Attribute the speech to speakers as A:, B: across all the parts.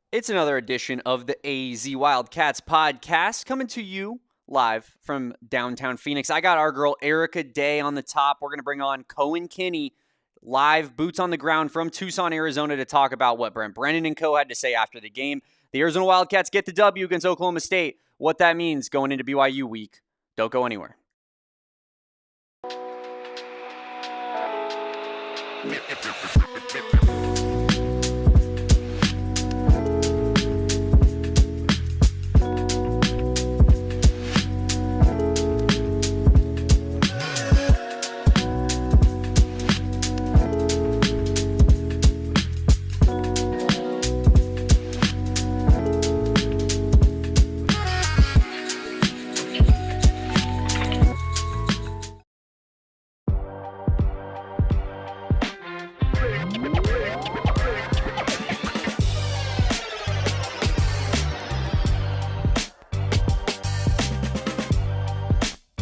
A: It's another edition of the AZ Wildcats podcast coming to you live from downtown Phoenix. I got our girl Erica Day on the top. We're going to bring on Cohen Kinney, live boots on the ground from Tucson, Arizona, to talk about what Brent Brennan and co had to say after the game. The Arizona Wildcats get the W against Oklahoma State. What that means going into BYU week. Don't go anywhere.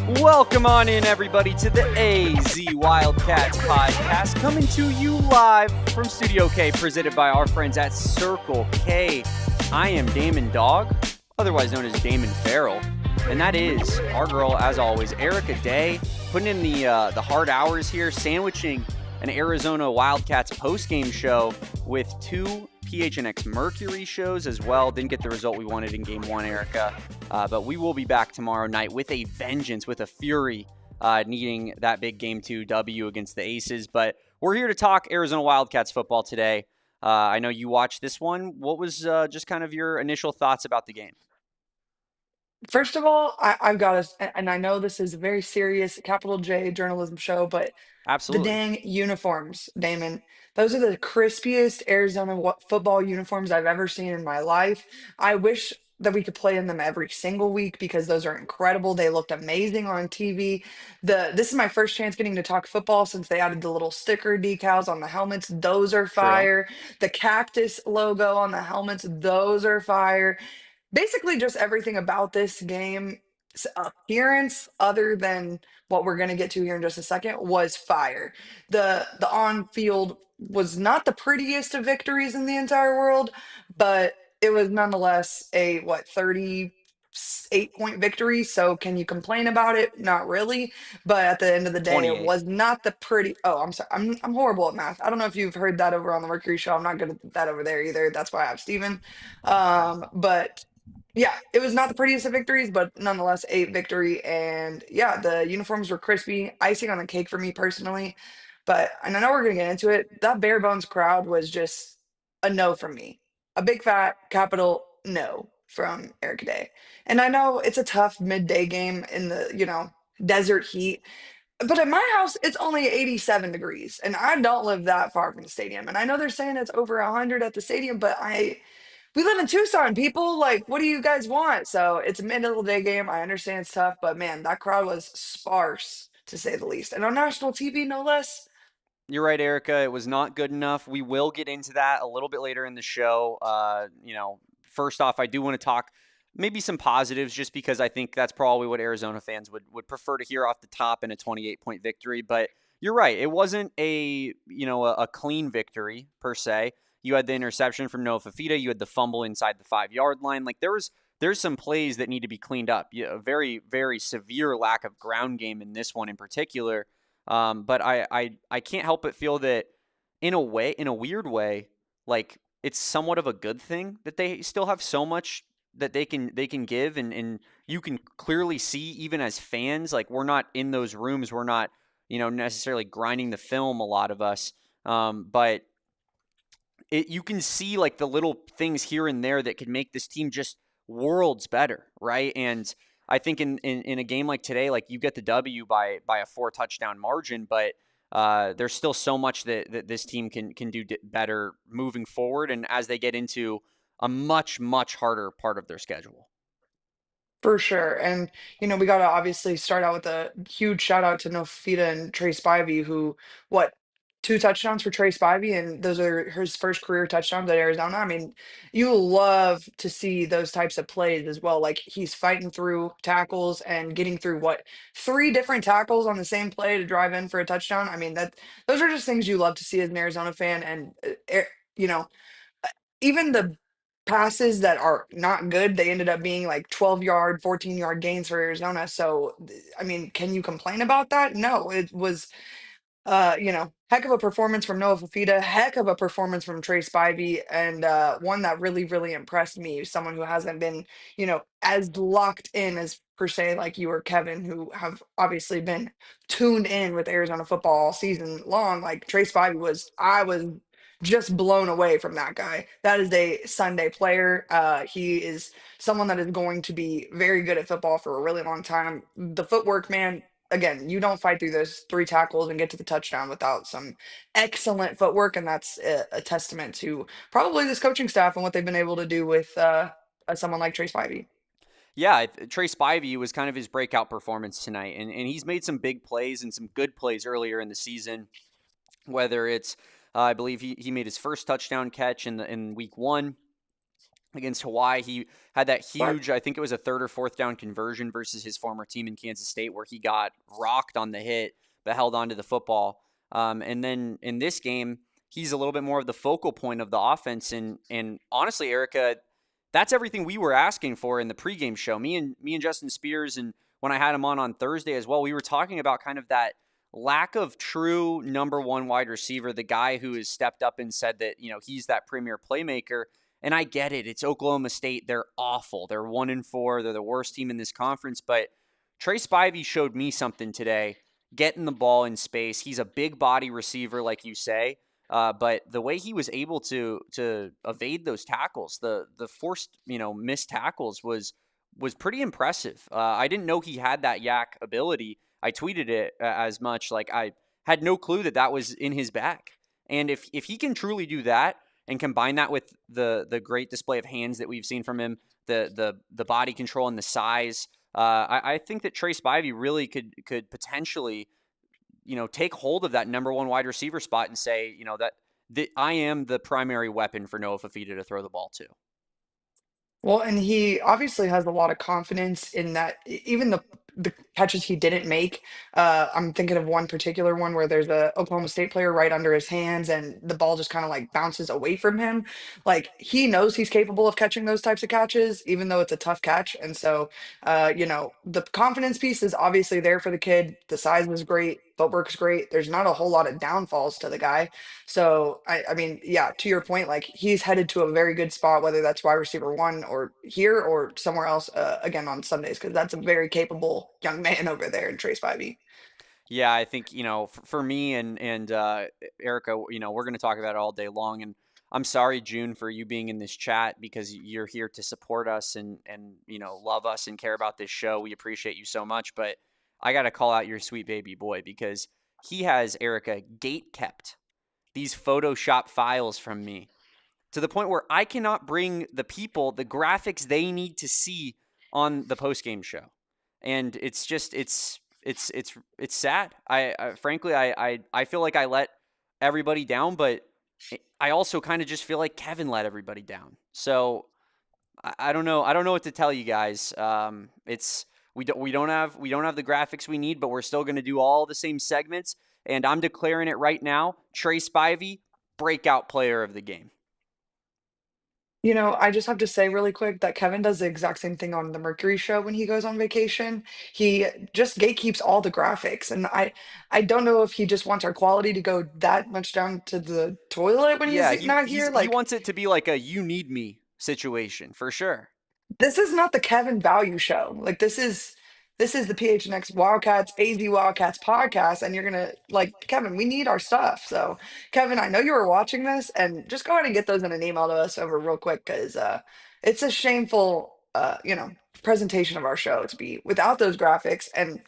A: Welcome on in, everybody, to the AZ Wildcats podcast, coming to you live from Studio K, presented by our friends at Circle K. I am Damon Dog, otherwise known as Damon Farrell, and that is our girl, as always, Erica Day, putting in the hard hours here, sandwiching an Arizona Wildcats postgame show with two PHNX Mercury shows as well. Didn't get the result we wanted in Game 1, Erica. But we will be back tomorrow night with a vengeance, with a fury, needing that big Game 2 W against the Aces. But we're here to talk Arizona Wildcats football today. I know you watched this one. What was just kind of your initial thoughts about the game?
B: First of all, I've got to, and I know this is a very serious capital J journalism show, but the
A: Absolutely.
B: dang uniforms, Damon, those are the crispiest Arizona football uniforms I've ever seen in my life. I wish that we could play in them every single week because those are incredible. They looked amazing on TV. This is my first chance getting to talk football since they added the little sticker decals on the helmets. Those are
A: True.
B: fire. The cactus logo on the helmets, those are fire. Basically just everything about this game appearance, other than what we're going to get to here in just a second, was fire. The on field was not the prettiest of victories in the entire world, but it was nonetheless a 38-point victory. So can you complain about it? Not really. But at the end of the day, it
A: 28.
B: was not the pretty. Oh, I'm sorry, I'm horrible at math. I don't know if you've heard that over on the Mercury show. I'm not good at that over there either. That's why I have Steven. But yeah, it was not the prettiest of victories, but nonetheless a victory. And yeah, the uniforms were crispy, icing on the cake for me personally. But and I know we're gonna get into it. That bare bones crowd was just a no from me. A big fat capital no from Eric Day. And I know it's a tough midday game in the, desert heat. But at my house, it's only 87 degrees, and I don't live that far from the stadium. And I know they're saying it's over 100 at the stadium, but we live in Tucson, people. Like, what do you guys want? So it's a middle of the day game. I understand it's tough, but man, that crowd was sparse to say the least. And on national TV, no less.
A: You're right, Erica. It was not good enough. We will get into that a little bit later in the show. First off, I do want to talk maybe some positives just because I think that's probably what Arizona fans would prefer to hear off the top in a 28-point victory. But you're right. It wasn't a clean victory per se. You had the interception from Noah Fifita. You had the fumble inside the 5-yard line. Like there's some plays that need to be cleaned up. Yeah, a very, very severe lack of ground game in this one in particular. But I can't help but feel that in a way, in a weird way, like it's somewhat of a good thing that they still have so much that they can give, and you can clearly see even as fans, like we're not in those rooms, we're not necessarily grinding the film, a lot of us, but you can see like the little things here and there that could make this team just worlds better, right? And I think in a game like today, like you get the W by a 4 touchdown margin, but there's still so much that this team can do better moving forward, and as they get into a much harder part of their schedule.
B: For sure. And, we got to obviously start out with a huge shout out to Fifita and Tre Spivey, who, what, two touchdowns for Tre Spivey, and those are his first career touchdowns at Arizona. I mean, you love to see those types of plays as well. Like he's fighting through tackles and getting through three different tackles on the same play to drive in for a touchdown. I mean, those are just things you love to see as an Arizona fan. And, you know, even the passes that are not good, they ended up being like 12-yard, 14-yard gains for Arizona. So, I mean, can you complain about that? No, it was heck of a performance from Noah Fifita, heck of a performance from Tre Spivey, and one that really, really impressed me. Someone who hasn't been, as locked in as per se like you or Kevin, who have obviously been tuned in with Arizona football all season long. Like Tre Spivey I was just blown away from that guy. That is a Sunday player. He is someone that is going to be very good at football for a really long time. The footwork, man, again, you don't fight through those three tackles and get to the touchdown without some excellent footwork, and that's a testament to probably this coaching staff and what they've been able to do with someone like Tre Spivey.
A: Yeah, Tre Spivey was kind of his breakout performance tonight, and he's made some big plays and some good plays earlier in the season. Whether it's, I believe he made his first touchdown catch in week 1 against Hawaii. He had that
B: But
A: huge, I think it was a third or fourth down conversion versus his former team in Kansas State, where he got rocked on the hit but held onto the football. And then in this game, he's a little bit more of the focal point of the offense. And honestly, Erica, that's everything we were asking for in the pregame show. Me and Justin Spears, and when I had him on Thursday as well, we were talking about kind of that lack of true number one wide receiver, the guy who has stepped up and said that, he's that premier playmaker. And I get it. It's Oklahoma State. They're awful. They're 1-4. They're the worst team in this conference. But Tre Spivey showed me something today, getting the ball in space. He's a big body receiver, like you say. But the way he was able to evade those tackles, the forced missed tackles was pretty impressive. I didn't know he had that yak ability. I tweeted it as much. Like, I had no clue that was in his bag. And if he can truly do that and combine that with the great display of hands that we've seen from him, the body control and the size, I think that Tre Spivey really could potentially take hold of that number one wide receiver spot and say, that I am the primary weapon for Noah Fifita to throw the ball to.
B: Well, and he obviously has a lot of confidence in that. Even the catches he didn't make. I'm thinking of one particular one where there's a Oklahoma State player right under his hands, and the ball just kind of like bounces away from him. Like he knows he's capable of catching those types of catches, even though it's a tough catch. And so, the confidence piece is obviously there for the kid. The size was great. Footwork's great. There's not a whole lot of downfalls to the guy. So I mean, yeah, to your point, like he's headed to a very good spot, whether that's wide receiver one or here or somewhere else again on Sundays, because that's a very capable young man over there in Tre Spivey.
A: Yeah, I think for me and Erica, we're going to talk about it all day long. And I'm sorry, June, for you being in this chat, because you're here to support us and love us and care about this show. We appreciate you so much. But I got to call out your sweet baby boy, because he has, Erica, gate kept these Photoshop files from me to the point where I cannot bring the people the graphics they need to see on the postgame show. And it's just it's sad. I frankly I feel like I let everybody down, but I also kind of just feel like Kevin let everybody down. So I don't know. I don't know what to tell you guys. It's we don't have the graphics we need, but we're still going to do all the same segments. And I'm declaring it right now: Tre Spivey, breakout player of the game.
B: I just have to say really quick that Kevin does the exact same thing on the Mercury show when he goes on vacation. He just gatekeeps all the graphics, and I don't know if he just wants our quality to go that much down to the toilet when he's
A: Yeah, he
B: not
A: he's
B: here.
A: he
B: Like
A: wants it to be like a "you need me" situation for sure.
B: this is not the Kevin Value Show. Like this is the PHNX Wildcats, AZ Wildcats podcast, and you're gonna like Kevin. We need our stuff. So Kevin, I know you were watching this, and just go ahead and get those in an email to us over real quick because it's a shameful presentation of our show to be without those graphics, and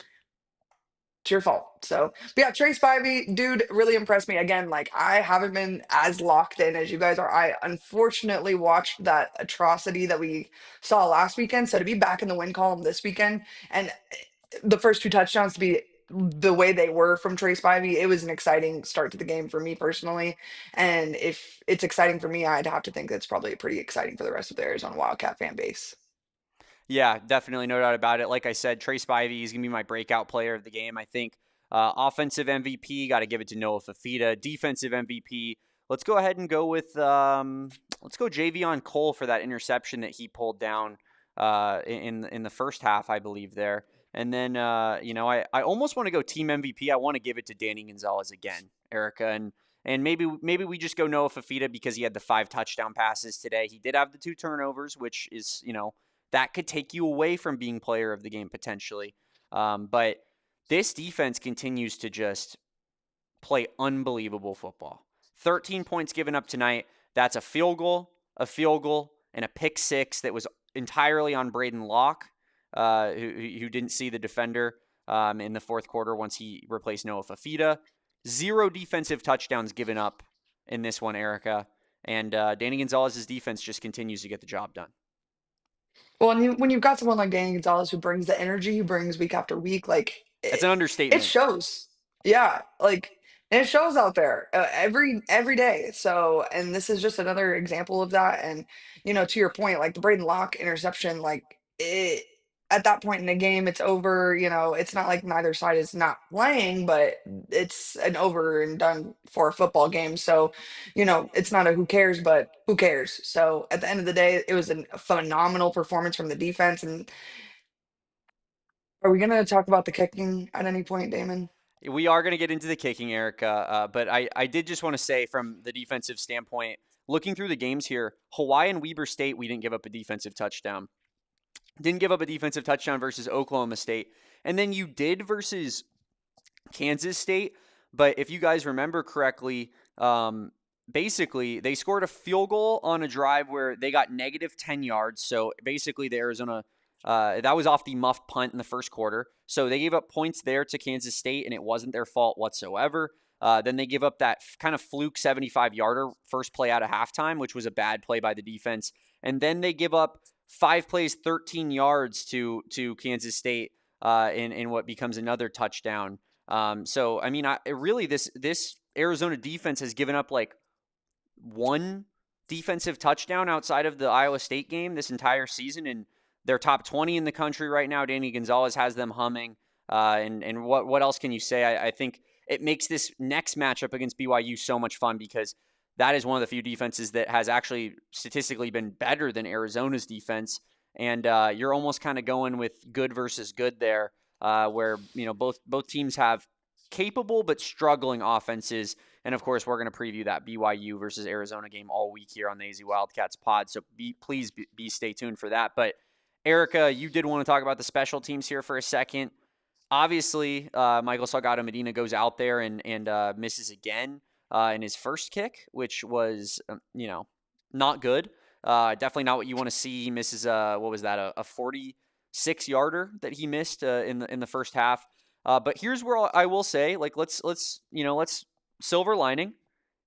B: it's your fault. So, but yeah, Tre Spivey, dude, really impressed me. Again, like I haven't been as locked in as you guys are. I unfortunately watched that atrocity that we saw last weekend. So to be back in the win column this weekend and the first two touchdowns to be the way they were from Tre Spivey, it was an exciting start to the game for me personally. And if it's exciting for me, I'd have to think that's probably pretty exciting for the rest of the Arizona Wildcat fan base.
A: Yeah, definitely, no doubt about it. Like I said, Tre Spivey is going to be my breakout player of the game. I think offensive MVP, got to give it to Noah Fifita. Defensive MVP, let's go ahead and go with let's go Javion Cole for that interception that he pulled down in the first half, I believe there. And then I almost want to go team MVP. I want to give it to Danny Gonzales again, Erica, and maybe we just go Noah Fifita because he had the 5 touchdown passes today. He did have the 2 turnovers, which is that could take you away from being player of the game potentially. But this defense continues to just play unbelievable football. 13 points given up tonight. That's a field goal, and a pick six that was entirely on Braden Locke, who didn't see the defender in the fourth quarter once he replaced Noah Fifita. 0 defensive touchdowns given up in this one, Erica. And Danny Gonzalez' defense just continues to get the job done.
B: Well, and when you've got someone like Danny Gonzalez who brings the energy he brings week after week, like
A: That's an
B: it
A: understatement.
B: shows. Yeah, like and it shows out there every day. So, and this is just another example of that. And to your point, like the Braden Locke interception, like it at that point in the game, it's over. It's not like neither side is not playing, but it's an over and done for a football game. So, it's not a who cares, but who cares? So at the end of the day, it was a phenomenal performance from the defense. And are we going to talk about the kicking at any point, Damon?
A: We are going to get into the kicking, Erica, but I did just want to say from the defensive standpoint, looking through the games here, Hawaii and Weber State, we didn't give up a defensive touchdown. Didn't give up a defensive touchdown versus Oklahoma State. And then you did versus Kansas State. But if you guys remember correctly, basically they scored a field goal on a drive where they got negative 10 yards. So basically the Arizona, that was off the muffed punt in the first quarter. So they gave up points there to Kansas State, and it wasn't their fault whatsoever. Then they give up that kind of fluke 75-yarder first play out of halftime, which was a bad play by the defense. And then they give up 5 plays, 13 yards to Kansas State in what becomes another touchdown. So I mean, really this Arizona defense has given up like 1 defensive touchdown outside of the Iowa State game this entire season, and they're top 20 in the country right now. Danny Gonzalez has them humming. And what else can you say? I think it makes this next matchup against BYU so much fun because that is one of the few defenses that has actually statistically been better than Arizona's defense. And you're almost kind of going with good versus good there, where both teams have capable but struggling offenses. And of course, we're going to preview that BYU versus Arizona game all week here on the AZ Wildcats pod. So please stay tuned for that. But Erica, you did want to talk about the special teams here for a second. Obviously, Michael Salgado Medina goes out there and misses again in his first kick, which was, not good. Definitely not what you want to see. He misses, what was that, a 46-yarder that he missed in the first half. But here's where I will say, like, let's silver lining.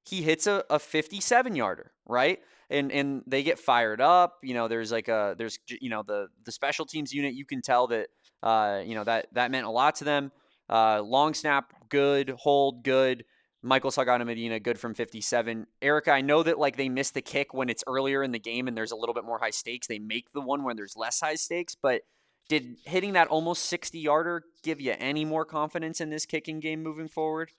A: He hits a 57-yarder, right? And they get fired up. There's the special teams unit. You can tell that that meant a lot to them. Long snap, good. Hold, good. Michael Salgado Medina, good from 57. Erica, I know that like they miss the kick when it's earlier in the game and there's a little bit more high stakes. They make the one when there's less high stakes, but did hitting that almost 60-yarder give you any more confidence in this kicking game moving forward?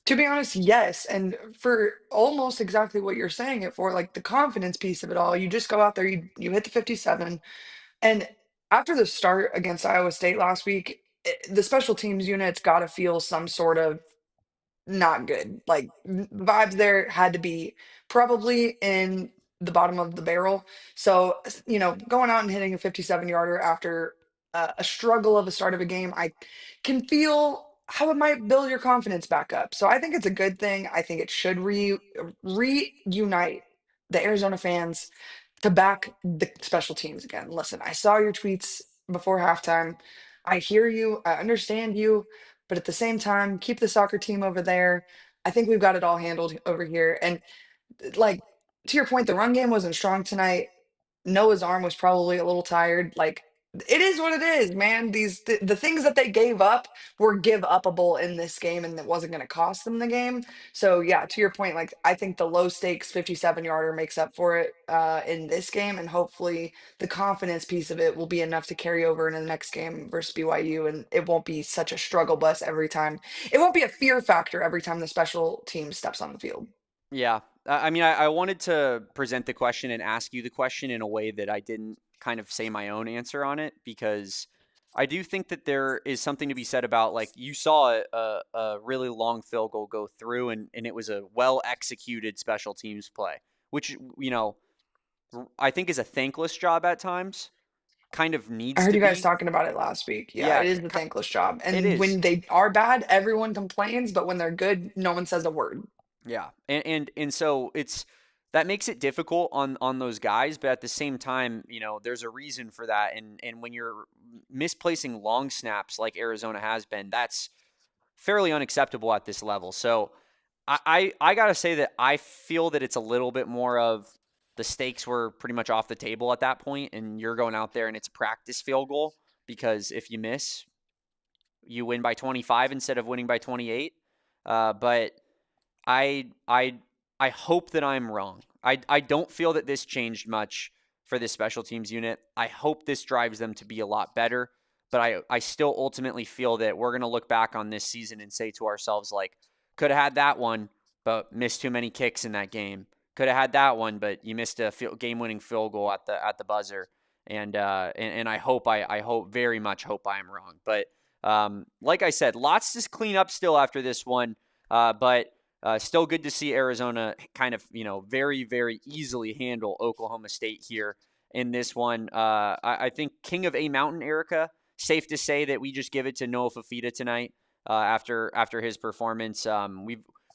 B: To be honest, yes. And for almost exactly what you're saying it for, like the confidence piece of it all, you just go out there, you hit the 57. And after the start against Iowa State last week, the special teams unit's got to feel some sort of not good. Like vibes there had to be probably in the bottom of the barrel. So, going out and hitting a 57-yarder after a struggle of a start of a game, I can feel how it might build your confidence back up. So I think it's a good thing. I think it should reunite the Arizona fans to back the special teams again. Listen, I saw your tweets before halftime. I hear you. I understand you. But at the same time, keep the soccer team over there. I think we've got it all handled over here. And like to your point, the run game wasn't strong tonight. Noah's arm was probably a little tired. Like it is what it is, man. The things that they gave up were give upable in this game, and it wasn't going to cost them the game. So yeah, to your point, like I think the low stakes 57-yarder makes up for it in this game, and hopefully the confidence piece of it will be enough to carry over into the next game versus BYU, and it won't be such a struggle bus every time. It won't be a fear factor every time the special team steps on the field.
A: Yeah. I mean, I wanted to present the question and ask you the question in a way that I didn't kind of say my own answer on it, because I do think that there is something to be said about, like, you saw a really long field goal go through, and it was a well executed special teams play, which, I think is a thankless job at times, kind of
B: I
A: needs
B: heard
A: to
B: you guys
A: be.
B: talking about it last week. Yeah,
A: Yeah,
B: it is the thankless job.
A: it
B: And
A: is.
B: when they are bad, everyone complains, but when they're good, no one says a word.
A: Yeah, and so it's that makes it difficult on those guys, but at the same time, there's a reason for that, and when you're misplacing long snaps like Arizona has been, that's fairly unacceptable at this level. So I gotta say that I feel that it's a little bit more of the stakes were pretty much off the table at that point, and you're going out there and it's a practice field goal, because if you miss, you win by 25 instead of winning by 28. But I I I hope that I'm wrong. I don't feel that this changed much for this special teams unit. I hope this drives them to be a lot better, but I still ultimately feel that we're going to look back on this season and say to ourselves, like, could have had that one, but missed too many kicks in that game. Could have had that one, but you missed a game-winning field goal at the buzzer. And I hope very much hope I am wrong. But like I said, lots to clean up still after this one. But still good to see Arizona kind of, very, very easily handle Oklahoma State here in this one. I think King of A Mountain, Erica, safe to say that we just give it to Noah Fifita tonight after his performance.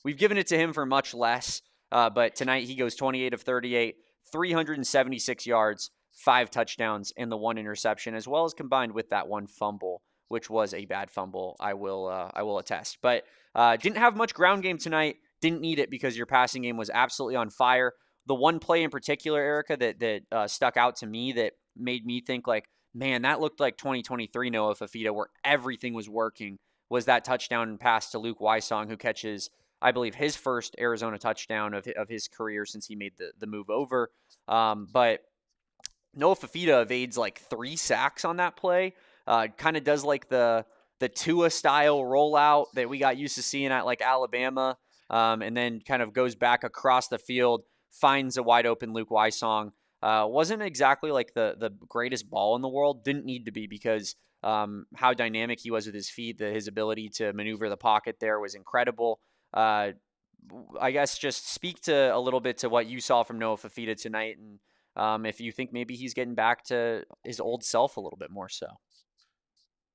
A: We've given it to him for much less, but tonight he goes 28 of 38, 376 yards, 5 touchdowns, and the 1 interception, as well as combined with that one fumble, which was a bad fumble. I will attest, but didn't have much ground game tonight. Didn't need it because your passing game was absolutely on fire. The one play in particular, Erica, that stuck out to me, that made me think, like, man, that looked like 2023 Noah Fifita, where everything was working, was that touchdown pass to Luke Wysong, who catches, I believe, his first Arizona touchdown of his career since he made the move over. But Noah Fifita evades like 3 sacks on that play. Kind of does like the Tua style rollout that we got used to seeing at like Alabama, and then kind of goes back across the field, finds a wide open Luke Wysong. Wasn't exactly like the greatest ball in the world. Didn't need to be, because how dynamic he was with his feet, his ability to maneuver the pocket there was incredible. Uh, I guess just speak to a little bit to what you saw from Noah Fifita tonight, and if you think maybe he's getting back to his old self a little bit more so.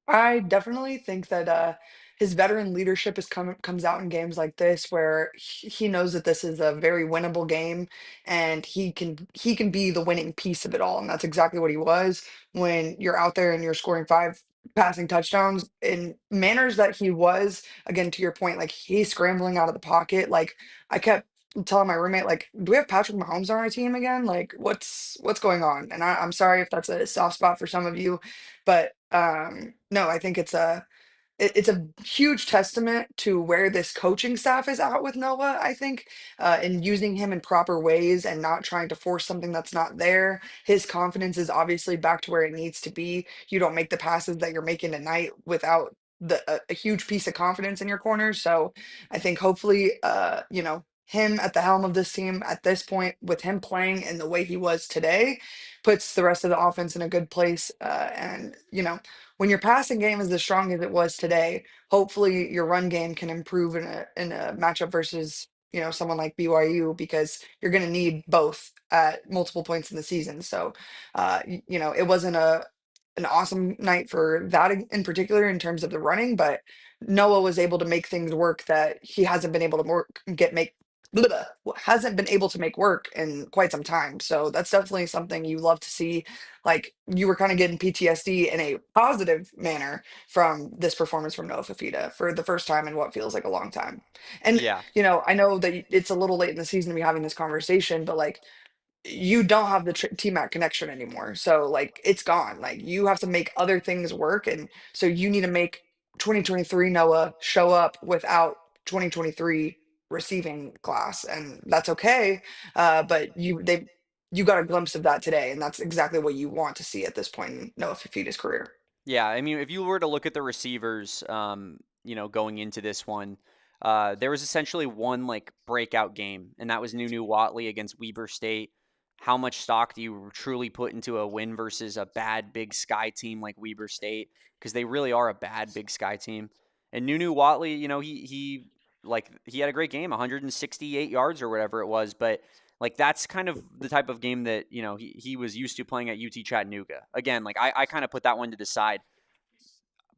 B: I definitely think that his veteran leadership comes out in games like this where he knows that this is a very winnable game and he can be the winning piece of it all. And that's exactly what he was when you're out there and you're scoring 5 passing touchdowns in manners that he was, again, to your point, like he's scrambling out of the pocket. Like I kept telling my roommate, like, do we have Patrick Mahomes on our team again? Like what's going on? And I'm sorry if that's a soft spot for some of you, but no, I think it's a huge testament to where this coaching staff is at with Noah, I think, in using him in proper ways and not trying to force something that's not there. His confidence is obviously back to where it needs to be. You don't make the passes that you're making tonight without a huge piece of confidence in your corner. So I think hopefully, him at the helm of this team at this point, with him playing in the way he was today, puts the rest of the offense in a good place. And when your passing game is as strong as it was today, hopefully your run game can improve in a matchup versus someone like BYU, because you're going to need both at multiple points in the season. So, it wasn't an awesome night for that in particular in terms of the running, but Noah was able to make things work that he hasn't been able to work get make. Blah, blah, hasn't been able to make work in quite some time. So that's definitely something you love to see. Like you were kind of getting PTSD in a positive manner from this performance from Noah Fifita for the first time in what feels like a long time. And
A: Yeah,
B: I know that it's a little late in the season to be having this conversation, but like you don't have the T-Mac connection anymore. So like it's gone. Like you have to make other things work. And so you need to make 2023 Noah show up without 2023 receiving class. And that's okay. But you got a glimpse of that today. And that's exactly what you want to see at this point in Noah Fifita's career.
A: yeah. I mean, if you were to look at the receivers, going into this one, There was essentially one like breakout game, and that was Nunu Watley against Weber State. How much stock do you truly put into a win versus a bad Big Sky team like Weber State? Because they really are a bad Big Sky team. And Nunu Watley, he had a great game, 168 yards or whatever it was, but like that's kind of the type of game that he was used to playing at UT Chattanooga. Again, like I kind of put that one to the side.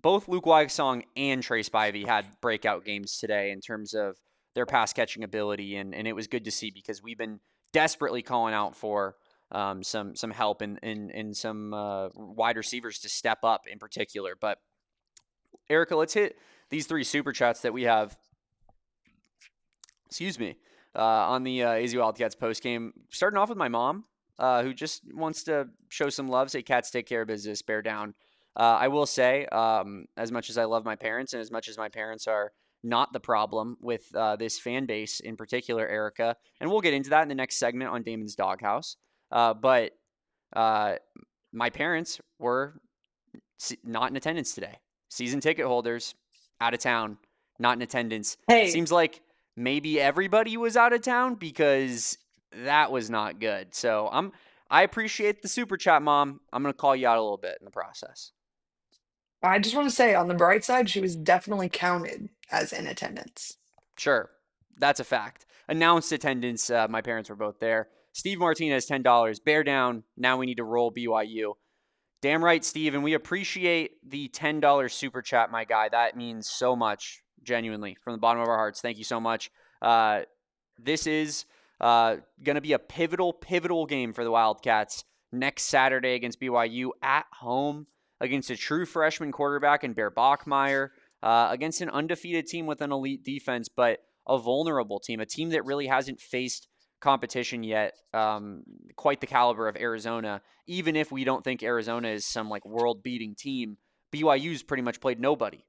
A: Both Luke Wysong and Tre Spivey had breakout games today in terms of their pass catching ability, and it was good to see because we've been desperately calling out for some help and some wide receivers to step up in particular. But Erica, let's hit these 3 super chats that we have. Excuse me. On the AZ Wildcats post game, starting off with my mom, who just wants to show some love. Say, cats take care of business. Bear down. I will say, as much as I love my parents and as much as my parents are not the problem with this fan base in particular, Erica, and we'll get into that in the next segment on Damon's Doghouse. But my parents were not in attendance today. Season ticket holders, out of town, not in attendance.
B: Hey,
A: Seems like maybe everybody was out of town because that was not good. So I appreciate the super chat, Mom. I'm going to call you out a little bit in the process.
B: I just want to say, on the bright side, she was definitely counted as in attendance.
A: Sure. That's a fact. Announced attendance. My parents were both there. Steve Martinez, $10. Bear down. Now we need to roll BYU. Damn right, Steve. And we appreciate the $10 super chat, my guy. That means so much, genuinely, from the bottom of our hearts. Thank you so much. This is going to be a pivotal game for the Wildcats next Saturday against BYU at home against a true freshman quarterback in Bear Bachmeier, against an undefeated team with an elite defense, but a vulnerable team, a team that really hasn't faced competition yet, quite the caliber of Arizona. Even if we don't think Arizona is some like world-beating team, BYU's pretty much played nobody.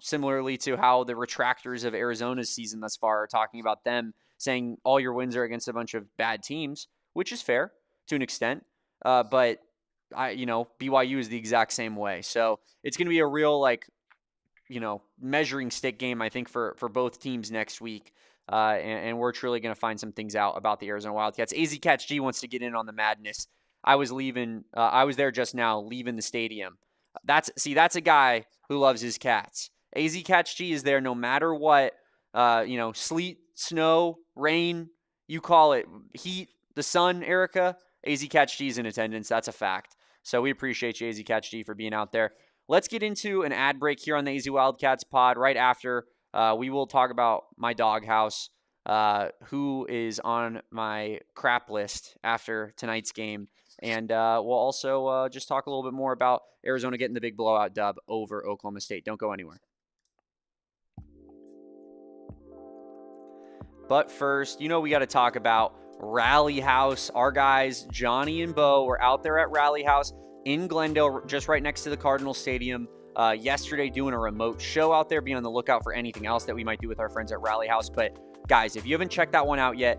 A: Similarly to how the retractors of Arizona's season thus far are talking about them, saying all your wins are against a bunch of bad teams, which is fair to an extent. But BYU is the exact same way. So it's going to be a real measuring stick game, I think, for both teams next week. And we're truly going to find some things out about the Arizona Wildcats. AZ Catch G wants to get in on the madness. I was there just now, leaving the stadium. That's a guy who loves his cats. AZ Catch G is there no matter what, sleet, snow, rain, you call it, heat, the sun, Erica. AZ Catch G is in attendance. That's a fact. So we appreciate you, AZ Catch G, for being out there. Let's get into an ad break here on the AZ Wildcats pod. Right after, we will talk about my doghouse, who is on my crap list after tonight's game. And we'll also just talk a little bit more about Arizona getting the big blowout dub over Oklahoma State. Don't go anywhere. But first, we got to talk about Rally House. Our guys, Johnny and Bo, were out there at Rally House in Glendale, just right next to the Cardinal Stadium, yesterday, doing a remote show out there. Be on the lookout for anything else that we might do with our friends at Rally House. But guys, if you haven't checked that one out yet,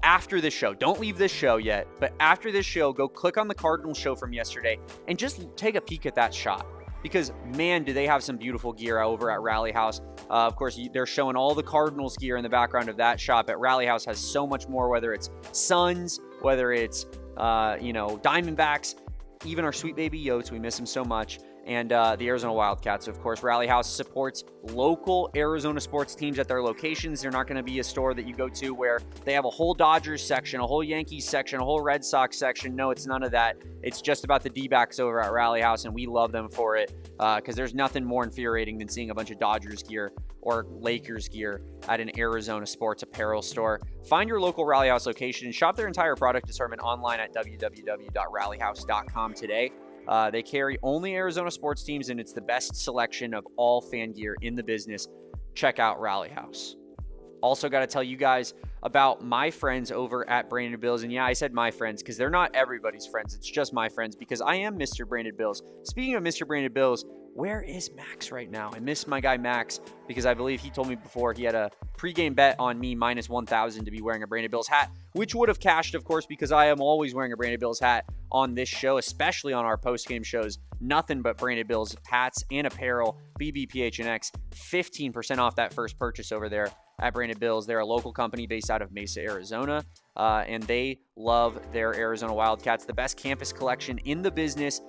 A: after this show, don't leave this show yet, but after this show, go click on the Cardinal show from yesterday and just take a peek at that shot. Because, man, do they have some beautiful gear over at Rally House. Of course, they're showing all the Cardinals gear in the background of that shop, but Rally House has so much more, whether it's Suns, whether it's, Diamondbacks, even our sweet baby Yotes. We miss him so much. And the Arizona Wildcats. Of course, Rally House supports local Arizona sports teams at their locations. They're not going to be a store that you go to where they have a whole Dodgers section, a whole Yankees section, a whole Red Sox section. No, it's none of that. It's just about the D-backs over at Rally House, and we love them for it because there's nothing more infuriating than seeing a bunch of Dodgers gear or Lakers gear at an Arizona sports apparel store. Find your local Rally House location and shop their entire product assortment online at www.rallyhouse.com today. They carry only Arizona sports teams, and it's the best selection of all fan gear in the business. Check out Rally House. Also got to tell you guys about my friends over at Branded Bills. And yeah, I said my friends because they're not everybody's friends. It's just my friends because I am Mr. Branded Bills. Speaking of Mr. Branded Bills, Where is Max right now? I miss my guy Max because I believe he told me before he had a pregame bet on me minus 1,000 to be wearing a Brandon Bills hat, which would have cashed, of course, because I am always wearing a Brandon Bills hat on this show, especially on our post-game shows. Nothing but Brandon Bills hats and apparel, BBPHNX, 15% off that first purchase over there at Brandon Bills. They're a local company based out of Mesa, Arizona, and they love their Arizona Wildcats, the best campus collection in the business.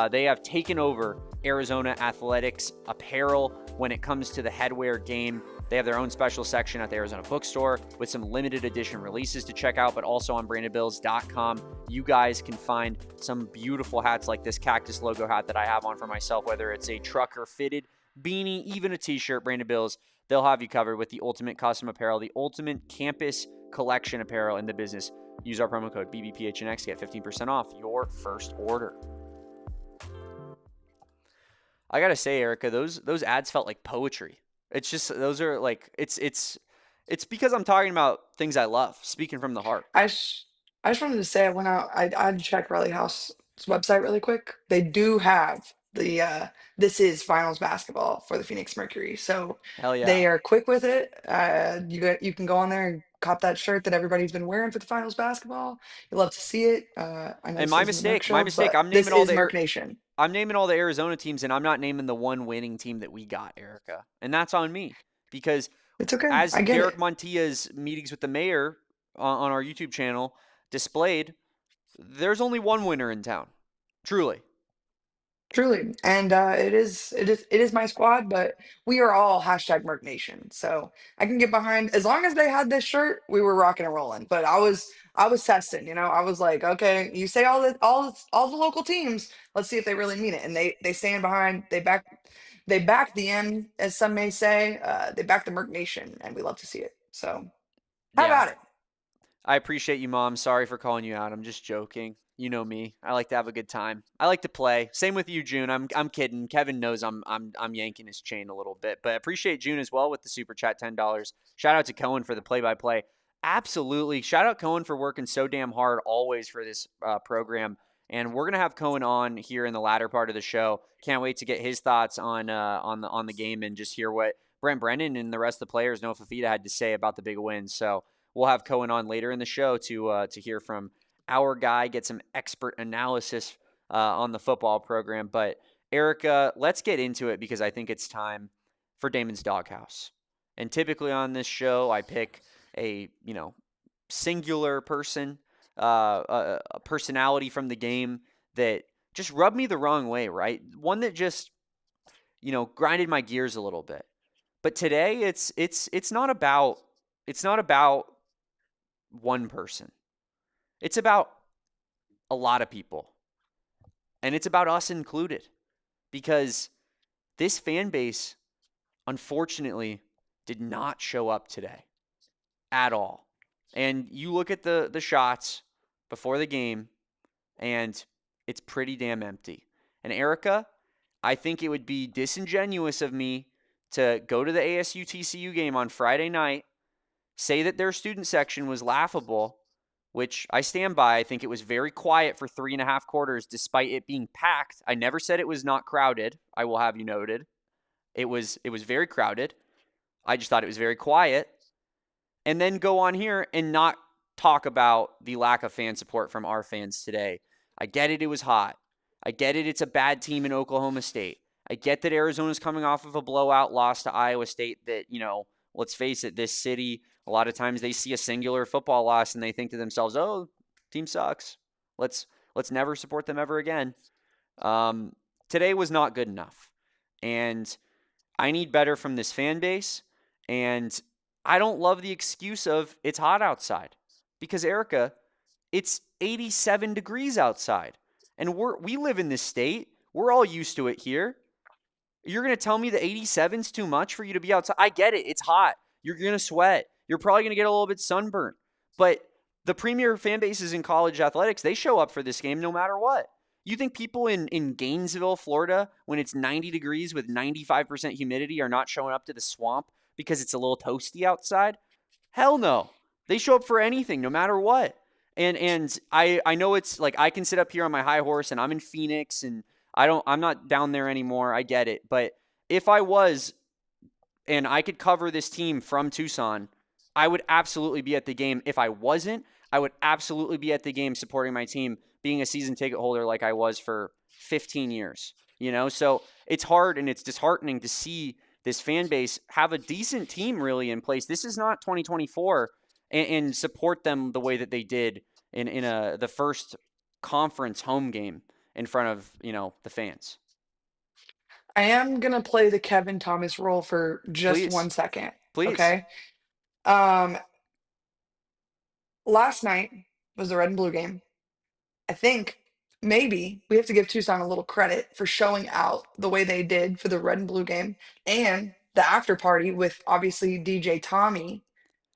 A: They have taken over Arizona athletics apparel when it comes to the headwear game. They have their own special section at the Arizona bookstore with some limited edition releases to check out, but also on brandonbills.com. You guys can find some beautiful hats like this cactus logo hat that I have on for myself, whether it's a trucker fitted beanie, even a t-shirt. Brandon Bills, they'll have you covered with the ultimate custom apparel, the ultimate campus collection apparel in the business. Use our promo code BBPHNX to get 15% off your first order. I gotta say, Erica, those ads felt like poetry. It's just those are like it's because I'm talking about things I love, speaking from the heart.
B: I sh I just wanted to say I went out, I'd check Raleigh House's website really quick. They do have the this is finals basketball for the Phoenix Mercury. So
A: Hell yeah.
B: they are quick with it. You can go on there and cop that shirt that everybody's been wearing for the finals basketball. You'll love to see it. I know
A: And
B: this
A: my
B: isn't the Merc
A: mistake, my
B: show,
A: mistake.
B: but this is Merc Nation.
A: I'm naming all the Arizona teams, and I'm not naming the one winning team that we got, Erica. And that's on me because
B: It's okay.
A: as
B: I get
A: Derek
B: it.
A: Montilla's meetings with the mayor on our YouTube channel displayed, there's only one winner in town. Truly.
B: Truly, and it is my squad, but we are all hashtag Merc Nation, so I can get behind as long as they had this shirt. We were rocking and rolling, but I was testing, I was like, okay, you say all the local teams, let's see if they really mean it, and they stand behind, they back the M, as some may say, they back the Merc Nation, and we love to see it. So how
A: Yeah.
B: about it?
A: I appreciate you, Mom. Sorry for calling you out. I'm just joking. You know me. I like to have a good time. I like to play. Same with you, June. I'm kidding. Kevin knows I'm yanking his chain a little bit, but appreciate June as well with the super chat $10. Shout out to Cohen for the play-by-play. Absolutely. Shout out Cohen for working so damn hard always for this program. And we're gonna have Cohen on here in the latter part of the show. Can't wait to get his thoughts on the game and just hear what Brent Brennan and the rest of the players, Noah Fifita, had to say about the big win. So we'll have Cohen on later in the show to hear from our guy, get some expert analysis on the football program. But Erica, let's get into it because I think it's time for Damon's Doghouse. And typically on this show, I pick a singular person, a personality from the game that just rubbed me the wrong way, right? One that just grinded my gears a little bit. But today, it's not about one person. It's about a lot of people. And it's about us included. Because this fan base, unfortunately, did not show up today at all. And you look at the shots before the game, and it's pretty damn empty. And Erica, I think it would be disingenuous of me to go to the ASU TCU game on Friday night, say that their student section was laughable, which I stand by. I think it was very quiet for 3.5 quarters, despite it being packed. I never said it was not crowded. I will have you noted. It was very crowded. I just thought it was very quiet. And then go on here and not talk about the lack of fan support from our fans today. I get it. It was hot. I get it. It's a bad team in Oklahoma State. I get that Arizona's coming off of a blowout loss to Iowa State that, let's face it, this city, a lot of times they see a singular football loss and they think to themselves, oh, team sucks. Let's never support them ever again. Today was not good enough. And I need better from this fan base. And I don't love the excuse of it's hot outside. Because, Erica, it's 87 degrees outside. And we live in this state. We're all used to it here. You're going to tell me the 87's too much for you to be outside? I get it. It's hot. You're going to sweat. You're probably going to get a little bit sunburnt. But the premier fan bases in college athletics, they show up for this game no matter what. You think people in Gainesville, Florida, when it's 90 degrees with 95% humidity are not showing up to the swamp because it's a little toasty outside? Hell no. They show up for anything, no matter what. And I know it's like I can sit up here on my high horse and I'm in Phoenix and I'm not down there anymore. I get it. But if I was and I could cover this team from Tucson, I would absolutely be at the game. If I wasn't, I would absolutely be at the game supporting my team, being a season ticket holder like I was for 15 years. So it's hard and it's disheartening to see this fan base have a decent team really in place. This is not 2024, and support them the way that they did in the first conference home game in front of the fans.
B: I am gonna play the Kevin Thomas role for just
A: Please,
B: 1 second.
A: please.
B: Okay. Um, Last night was the red and blue game. I think maybe we have to give Tucson a little credit for showing out the way they did for the red and blue game and the after party with obviously DJ Tommy,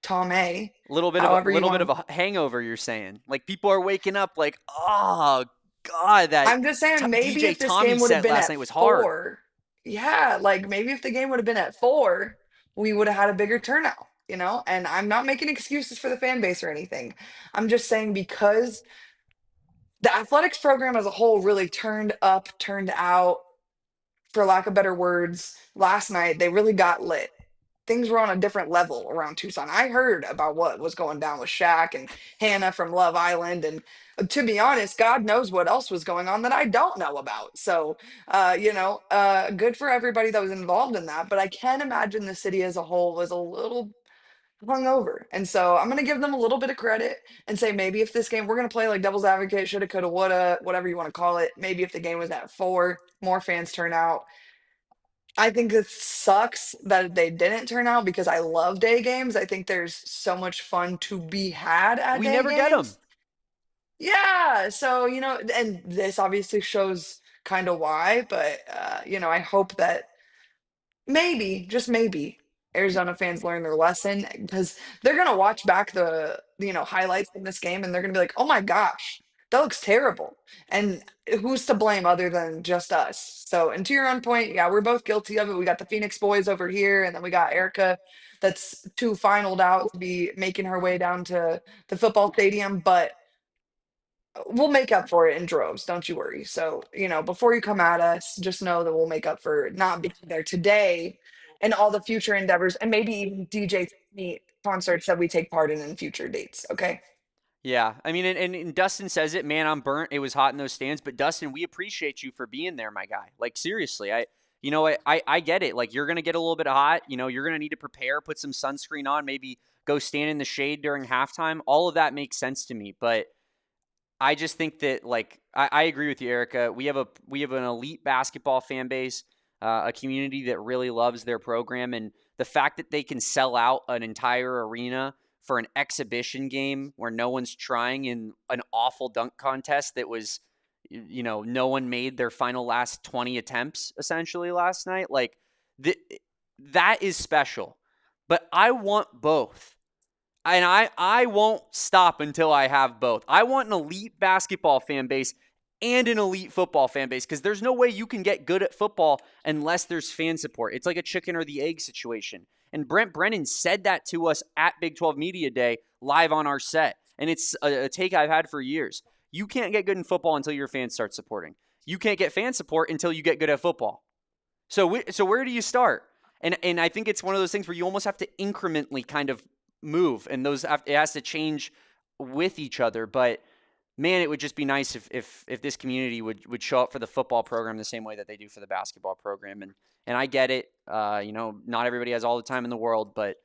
B: Tom A, however you
A: Little bit of
B: want to.
A: a hangover. You're saying like people are waking up like, oh God, that
B: I'm just saying maybe
A: DJ
B: if this
A: Tommy
B: game would have
A: set
B: been
A: last
B: at
A: night was hard.
B: 4, yeah, like maybe if the game would have been at 4, we would have had a bigger turnout, you know? And I'm not making excuses for the fan base or anything. I'm just saying because the athletics program as a whole really turned up, turned out, for lack of better words, last night. They really got lit. Things were on a different level around Tucson. I heard about what was going down with Shaq and Hannah from Love Island, and to be honest, God knows what else was going on that I don't know about. So, good for everybody that was involved in that. But I can imagine the city as a whole was a little hungover, and so I'm going to give them a little bit of credit and say maybe if this game we're going to play like devil's advocate, shoulda, coulda, woulda, whatever you want to call it. Maybe if the game was at 4, more fans turn out. I think it sucks that they didn't turn out because I love day games. I think there's so much fun to be had at
A: We
B: day
A: never get them.
B: games. Yeah, so and this obviously shows kind of why, but I hope that maybe, just maybe, Arizona fans learn their lesson because they're gonna watch back the highlights from this game and they're gonna be like, oh my gosh, that looks terrible. And who's to blame other than just us? So, and to your own point, yeah, we're both guilty of it. We got the Phoenix boys over here, and then we got Erica that's too finaled out to be making her way down to the football stadium, but we'll make up for it in droves, don't you worry. So, before you come at us, just know that we'll make up for not being there today and all the future endeavors and maybe even DJ meet concerts that we take part in future dates. Okay.
A: Yeah, I mean, and Dustin says it, man, I'm burnt. It was hot in those stands, but Dustin, we appreciate you for being there, my guy. Like seriously, I get it. Like you're gonna get a little bit hot. You're gonna need to prepare, put some sunscreen on, maybe go stand in the shade during halftime. All of that makes sense to me, but I just think that like I agree with you, Erica. We have an elite basketball fan base, a community that really loves their program, and the fact that they can sell out an entire arena for an exhibition game where no one's trying in an awful dunk contest that was, no one made their final last 20 attempts essentially last night. Like that is special, but I want both. And I won't stop until I have both. I want an elite basketball fan base and an elite football fan base because there's no way you can get good at football unless there's fan support. It's like a chicken or the egg situation. And Brent Brennan said that to us at Big 12 Media Day live on our set. And it's a take I've had for years. You can't get good in football until your fans start supporting. You can't get fan support until you get good at football. So where do you start? And I think it's one of those things where you almost have to incrementally kind of move, and it has to change with each other. But man, it would just be nice if this community would show up for the football program the same way that they do for the basketball program. And I get it. Not everybody has all the time in the world, but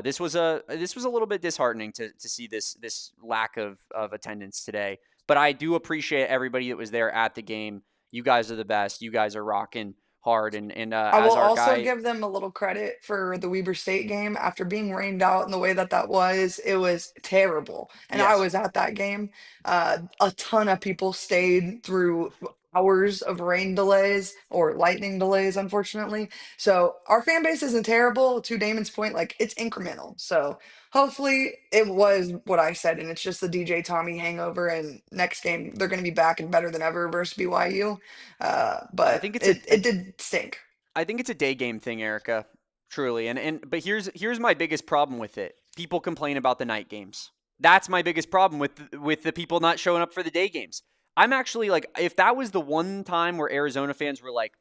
A: this was a little bit disheartening to see this lack of attendance today. But I do appreciate everybody that was there at the game. You guys are the best. You guys are rocking hard. And
B: I will
A: as our
B: also
A: guy,
B: give them a little credit for the Weber State game. After being rained out in the way that was, it was terrible. And I
A: yes,
B: was at that game. A ton of people stayed through hours of rain delays or lightning delays, unfortunately. So our fan base isn't terrible. To Damon's point, like it's incremental. So hopefully it was what I said, and it's just the DJ Tommy hangover. And next game they're going to be back and better than ever versus BYU.
A: I
B: But
A: think it's
B: it did stink.
A: I think it's a day game thing, Erica. Truly. But here's my biggest problem with it. People complain about the night games. That's my biggest problem with the people not showing up for the day games. I'm actually like, if that was the one time where Arizona fans were like,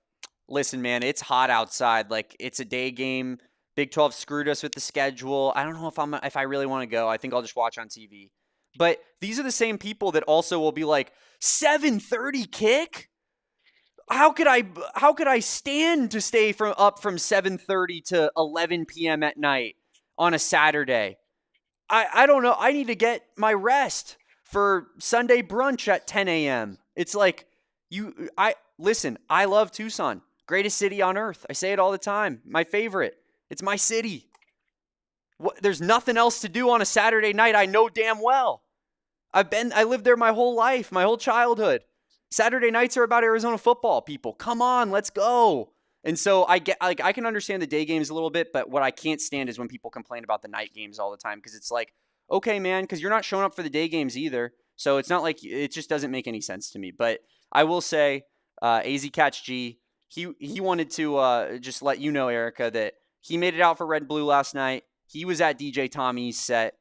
A: listen, man, it's hot outside. Like, it's a day game. Big 12 screwed us with the schedule. I don't know if I really want to go. I think I'll just watch on TV. But these are the same people that also will be like, 7:30 kick? How could I stand to stay from 7:30 to 11 p.m. at night on a Saturday? I don't know. I need to get my rest for Sunday brunch at 10 a.m. It's like I listen, I love Tucson. Greatest city on earth. I say it all the time. My favorite. It's my city. There's nothing else to do on a Saturday night. I know damn well. I lived there my whole life, my whole childhood. Saturday nights are about Arizona football, people. Come on, let's go. And so I can understand the day games a little bit, but what I can't stand is when people complain about the night games all the time, because it's like, okay, man, because you're not showing up for the day games either. So it's not like, it just doesn't make any sense to me. But I will say, AZ Catch G, he wanted to just let you know, Erica, that he made it out for Red Blue last night. He was at DJ Tommy's set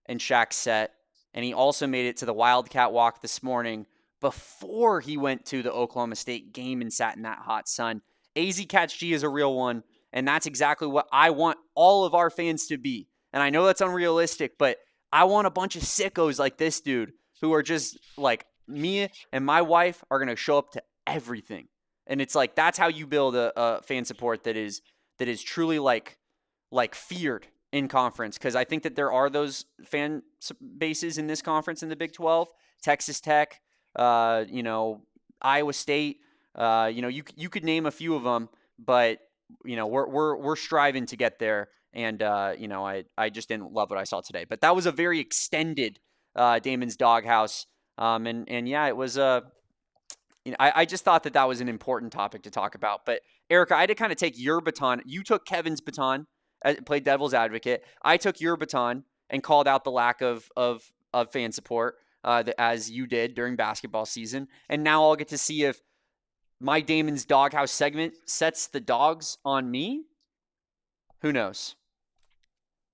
A: and Shaq's set, and he also made it to the Wildcat Walk this morning before he went to the Oklahoma State game and sat in that hot sun. AZ Catch G is a real one, and that's exactly what I want all of our fans to be. And I know that's unrealistic, but I want a bunch of sickos like this dude who are just like, me and my wife are going to show up to everything. And it's like, that's how you build a fan support that is truly like feared in conference, because I think that there are those fan bases in this conference in the Big 12. Texas Tech, Iowa State, you could name a few of them, but we're striving to get there. And I just didn't love what I saw today, but that was a very extended Damon's Doghouse. And yeah, it was I just thought that was an important topic to talk about. But Erica, I had to kind of take your baton. You took Kevin's baton, played devil's advocate. I took your baton and called out the lack of fan support, as you did during basketball season. And now I'll get to see if my Damon's Doghouse segment sets the dogs on me. Who knows?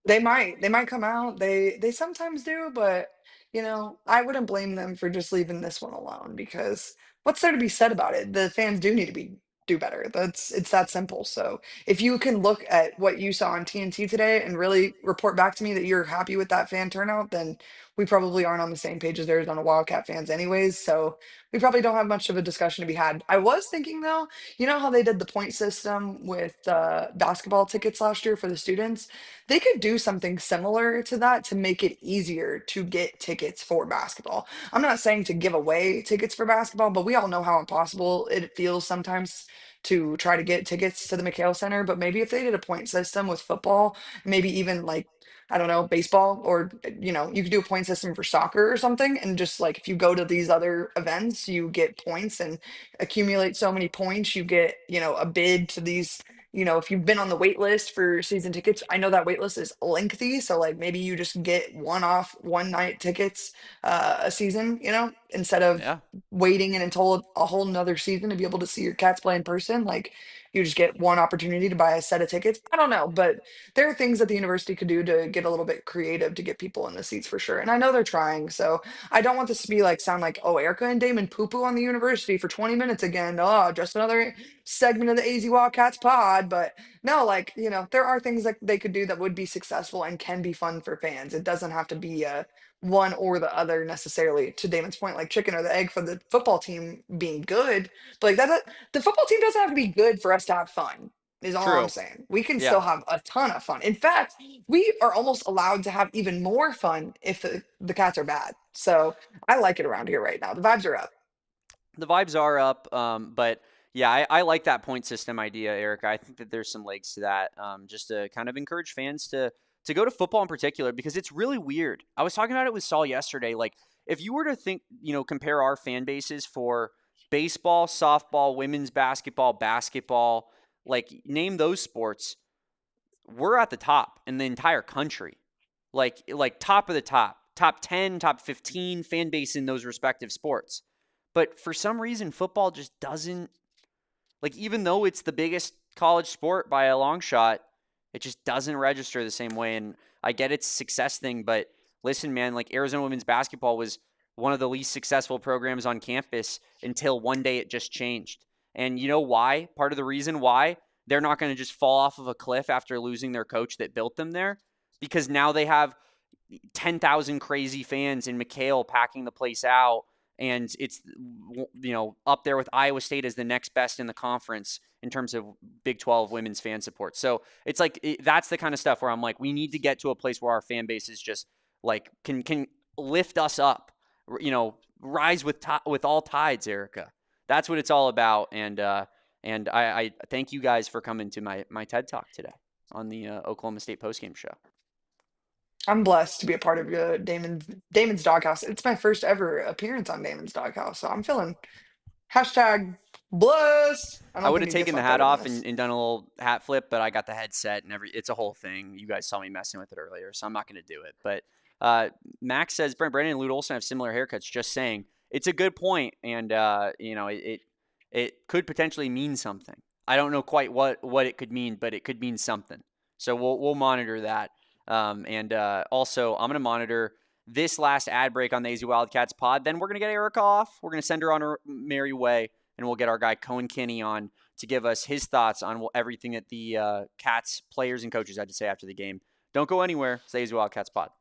B: They might come out. They sometimes do, but I wouldn't blame them for just leaving this one alone, because what's there to be said about it? The fans do need to do better. It's that simple. So if you can look at what you saw on TNT today and really report back to me that you're happy with that fan turnout, then we probably aren't on the same page as Arizona Wildcat fans anyways. So we probably don't have much of a discussion to be had. I was thinking though, you know how they did the point system with basketball tickets last year for the students? They could do something similar to that to make it easier to get tickets for basketball. I'm not saying to give away tickets for basketball, but we all know how impossible it feels sometimes to try to get tickets to the McHale Center. But maybe if they did a point system with football, maybe even like, I don't know, baseball, or you could do a point system for soccer or something, and just like if you go to these other events, you get points and accumulate so many points, you get, a bid to these. If you've been on the wait list for season tickets, I know that wait list is lengthy. So like maybe you just get one night tickets a season, instead of
A: Yeah,
B: waiting and until a whole nother season to be able to see your cats play in person. Like you just get one opportunity to buy a set of tickets. I don't know, but there are things that the university could do to get a little bit creative to get people in the seats for sure. And I know they're trying. So I don't want this to be like sound like, oh, Erica and Damon poo poo on the university for 20 minutes again. Oh, just another segment of the AZ Wildcats pod. But no, like, there are things that they could do that would be successful and can be fun for fans. It doesn't have to be a one or the other necessarily, to Damon's point, like chicken or the egg for the football team being good. But like the football team doesn't have to be good for us to have fun, is all I'm
A: true.
B: saying. We can still
A: Yeah.
B: have a ton of fun. In fact, we are almost allowed to have even more fun if the cats are bad. So I like it around here right now. The vibes are up.
A: The vibes are up, but yeah, I like that point system idea, Erica. I think that there's some legs to that, just to kind of encourage fans to go to football in particular, because it's really weird. I was talking about it with Saul yesterday. Like, if you were to think, compare our fan bases for baseball, softball, women's basketball, like name those sports, we're at the top in the entire country. Like top of the top 10, top 15 fan base in those respective sports. But for some reason, football just doesn't, like, even though it's the biggest college sport by a long shot, it just doesn't register the same way. And I get it's a success thing, but listen, man, like Arizona women's basketball was one of the least successful programs on campus until one day it just changed. And you know why? Part of the reason why they're not going to just fall off of a cliff after losing their coach that built them there, because now they have 10,000 crazy fans in McHale packing the place out. And it's, up there with Iowa State as the next best in the conference in terms of Big 12 women's fan support. So it's like, that's the kind of stuff where I'm like, we need to get to a place where our fan base is just like, can lift us up, rise with all tides, Erica. That's what it's all about. And I thank you guys for coming to my TED Talk today on the Oklahoma State postgame show.
B: I'm blessed to be a part of Damon's Doghouse. It's my first ever appearance on Damon's Doghouse, so I'm feeling hashtag blessed.
A: I would have taken the hat off and done a little hat flip, but I got the headset and it's a whole thing. You guys saw me messing with it earlier, so I'm not going to do it. But Max says Brandon and Lute Olson have similar haircuts. Just saying, it's a good point, and it could potentially mean something. I don't know quite what it could mean, but it could mean something. So we'll monitor that. Also, I'm going to monitor this last ad break on the AZ Wildcats pod. Then we're going to get Erica off. We're going to send her on her merry way, and we'll get our guy Cohen Kinney on to give us his thoughts on everything that the Cats players and coaches had to say after the game. Don't go anywhere. It's the AZ Wildcats pod.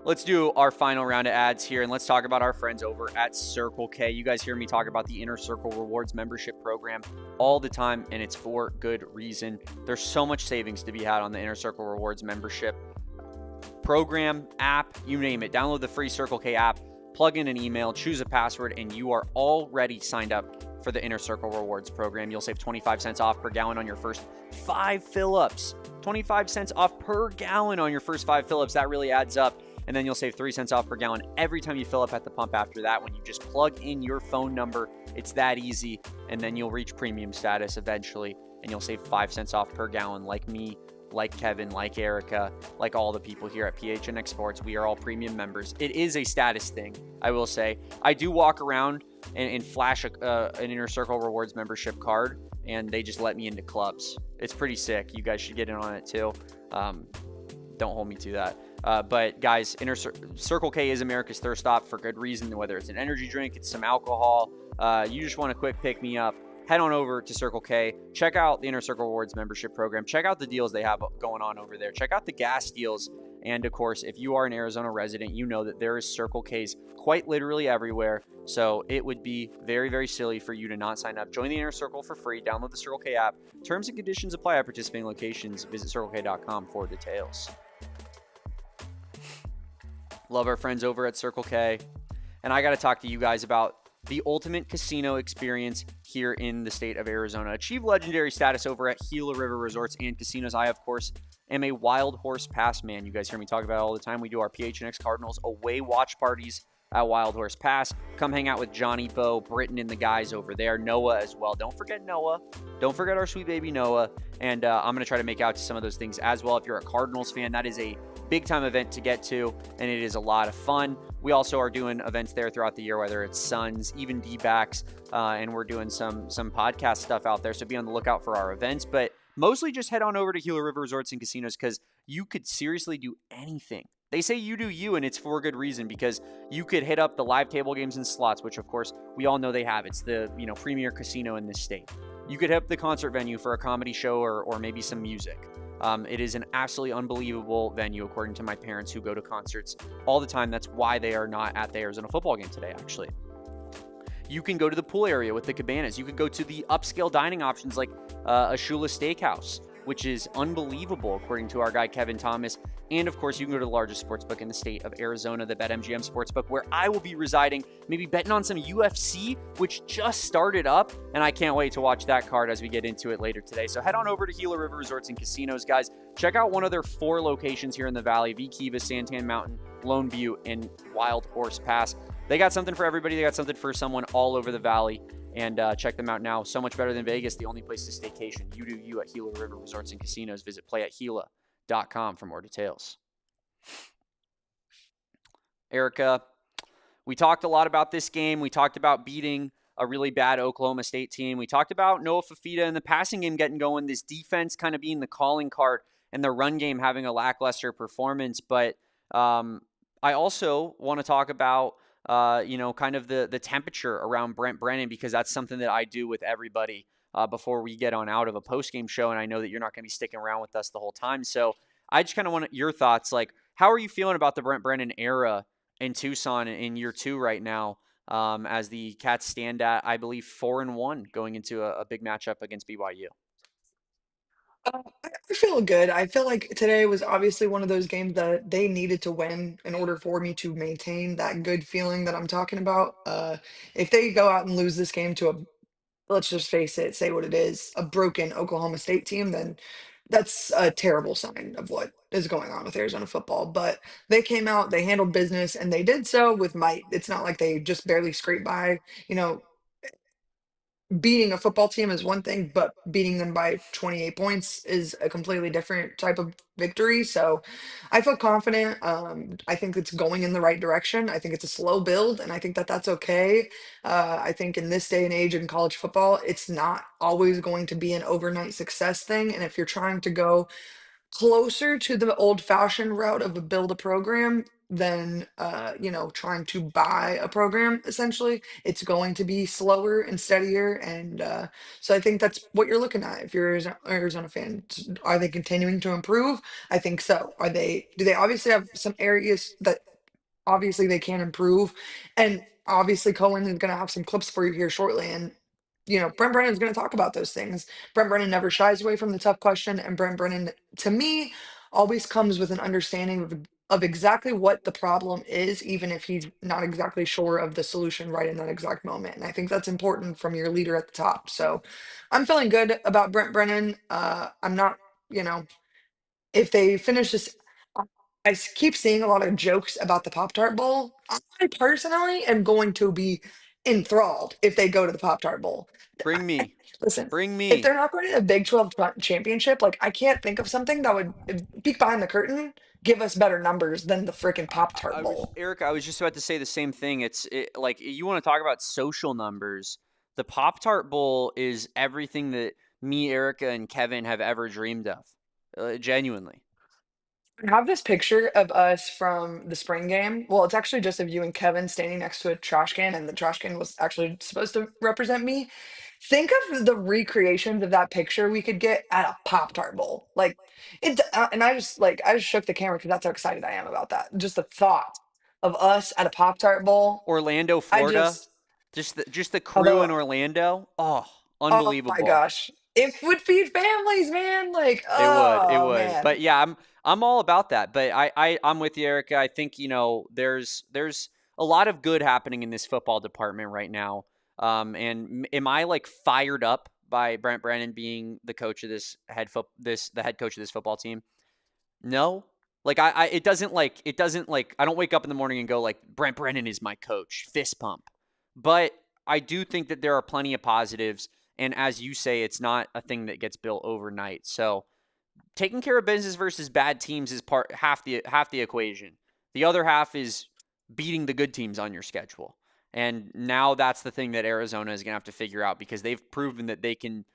A: Let's do our final round of ads here, and let's talk about our friends over at Circle K. You guys hear me talk about the Inner Circle Rewards membership program all the time, and it's for good reason. There's so much savings to be had on the Inner Circle Rewards membership program, app, you name it. Download the free Circle K app, plug in an email, choose a password, and you are already signed up for the Inner Circle Rewards program. You'll save 25 cents off per gallon on your first 5 fill-ups. 25 cents off per gallon on your first 5 fill-ups. That really adds up. And then you'll save 3 cents off per gallon every time you fill up at the pump after that when you just plug in your phone number. It's that easy. And then you'll reach premium status eventually, and you'll save 5 cents off per gallon like me, like Kevin, like Erica, like all the people here at PHNX Sports. We are all premium members. It is a status thing, I will say. I do walk around and flash an Inner Circle Rewards membership card, and they just let me into clubs. It's pretty sick. You guys should get in on it too. Don't hold me to that. But guys, Circle K is America's thirst stop for good reason. Whether it's an energy drink, it's some alcohol, you just want a quick pick me up, head on over to Circle K. Check out the Inner Circle Rewards membership program. Check out the deals they have going on over there. Check out the gas deals. And of course, if you are an Arizona resident, you know that there is Circle K's quite literally everywhere. So it would be very, very silly for you to not sign up. Join the Inner Circle for free. Download the Circle K app. Terms and conditions apply at participating locations. Visit circlek.com for details. Love our friends over at Circle K. And I got to talk to you guys about the ultimate casino experience here in the state of Arizona. Achieve legendary status over at Gila River Resorts and Casinos. I, of course, am a Wild Horse Pass man. You guys hear me talk about it all the time. We do our PHNX Cardinals away watch parties at Wild Horse Pass. Come hang out with Johnny, Bo, Britton, and the guys over there. Noah as well. Don't forget Noah. Don't forget our sweet baby Noah. And I'm going to try to make out to some of those things as well. If you're a Cardinals fan, that is a big time event to get to, and it is a lot of fun. We also are doing events there throughout the year, whether it's Suns, even D-backs, and we're doing some podcast stuff out there. So be on the lookout for our events, but mostly just head on over to Gila River Resorts and Casinos because you could seriously do anything. They say you do you, and it's for good reason because you could hit up the live table games and slots, which of course we all know they have. It's the premier casino in this state. You could hit up the concert venue for a comedy show or maybe some music. It is an absolutely unbelievable venue, according to my parents who go to concerts all the time. That's why they are not at the Arizona football game today, actually. You can go to the pool area with the cabanas. You could go to the upscale dining options like a Shula Steakhouse, which is unbelievable, according to our guy Kevin Thomas. And of course, you can go to the largest sportsbook in the state of Arizona, the BetMGM Sportsbook, where I will be residing, maybe betting on some UFC, which just started up, and I can't wait to watch that card as we get into it later today. So head on over to Gila River Resorts and Casinos, guys. Check out one of their 4 locations here in the Valley, V-Kiva, Santan Mountain, Lone View, and Wild Horse Pass. They got something for everybody. They got something for someone all over the Valley. And check them out now. So much better than Vegas, the only place to staycation. You do you at Gila River Resorts and Casinos. Visit playathila.com for more details. Erica, we talked a lot about this game. We talked about beating a really bad Oklahoma State team. We talked about Noah Fifita and the passing game getting going, this defense kind of being the calling card, and the run game having a lackluster performance. But Um, I also want to talk about, kind of the temperature around Brent Brennan, because that's something that I do with everybody before we get on out of a post game show. And I know that you're not going to be sticking around with us the whole time. So I just kind of want your thoughts. Like, how are you feeling about the Brent Brennan era in Tucson in year 2 right now? As the Cats stand at, I believe, 4-1 going into a big matchup against BYU.
B: I feel good. I feel like today was obviously one of those games that they needed to win in order for me to maintain that good feeling that I'm talking about. If they go out and lose this game to a, let's just face it, say what it is, a broken Oklahoma State team, then that's a terrible sign of what is going on with Arizona football. But they came out, they handled business, and they did so with might. It's not like they just barely scraped by. You know, beating a football team is one thing, but beating them by 28 points is a completely different type of victory. So I feel confident. I think it's going in the right direction. I think it's a slow build, and I think that that's okay. I think in this day and age in college football, it's not always going to be an overnight success thing. And if you're trying to go closer to the old-fashioned route of a build a program than trying to buy a program essentially. It's going to be slower and steadier, and so I think that's what you're looking at if you're an Arizona fan. Are they continuing to improve? I think so. Do they obviously have some areas that obviously they can improve. And obviously Cohen is going to have some clips for you here shortly. And, Brent Brennan is going to talk about those things. Brent Brennan never shies away from the tough question. And Brent Brennan, to me, always comes with an understanding of exactly what the problem is, even if he's not exactly sure of the solution right in that exact moment. And I think that's important from your leader at the top. So I'm feeling good about Brent Brennan. I'm not, you know, if they finish this, keep seeing a lot of jokes about the Pop Tart Bowl. I personally am going to be enthralled if they go to the Pop Tart Bowl.
A: Bring me.
B: Listen,
A: Bring
B: if
A: me.
B: they're not going to the Big 12 championship, like I can't think of something that would peek behind the curtain, give us better numbers than the freaking Pop Tart
A: I was
B: Bowl.
A: Eric. I was just about to say the same thing. Like, you want to talk about social numbers. The Pop Tart Bowl is everything that me, Erica, and Kevin have ever dreamed of. Genuinely.
B: I have this picture of us from the spring game. Well, it's actually just of you and Kevin standing next to a trash can, and the trash can was actually supposed to represent me. Think of the recreations of that picture we could get at a Pop Tart Bowl. Like and I just shook the camera because that's how excited I am about that. Just the thought of us at a Pop Tart Bowl.
A: Orlando,
B: I
A: Florida.
B: just,
A: Just the crew
B: although,
A: in Orlando. Oh,
B: oh my
A: unbelievable.
B: gosh, it would feed families, man. Like,
A: It would, it
B: oh
A: would.
B: man.
A: But yeah, I'm all about that. But I'm with you, Erica. I think, there's a lot of good happening in this football department right now. Am I like fired up by Brent Brennan being the coach of the head coach of this football team? No. Like, it doesn't like I don't wake up in the morning and go like, Brent Brennan is my coach, fist pump. But I do think that there are plenty of positives, and as you say, it's not a thing that gets built overnight. So taking care of business versus bad teams is part half the equation. The other half is beating the good teams on your schedule. And now that's the thing that Arizona is going to have to figure out, because they've proven that they can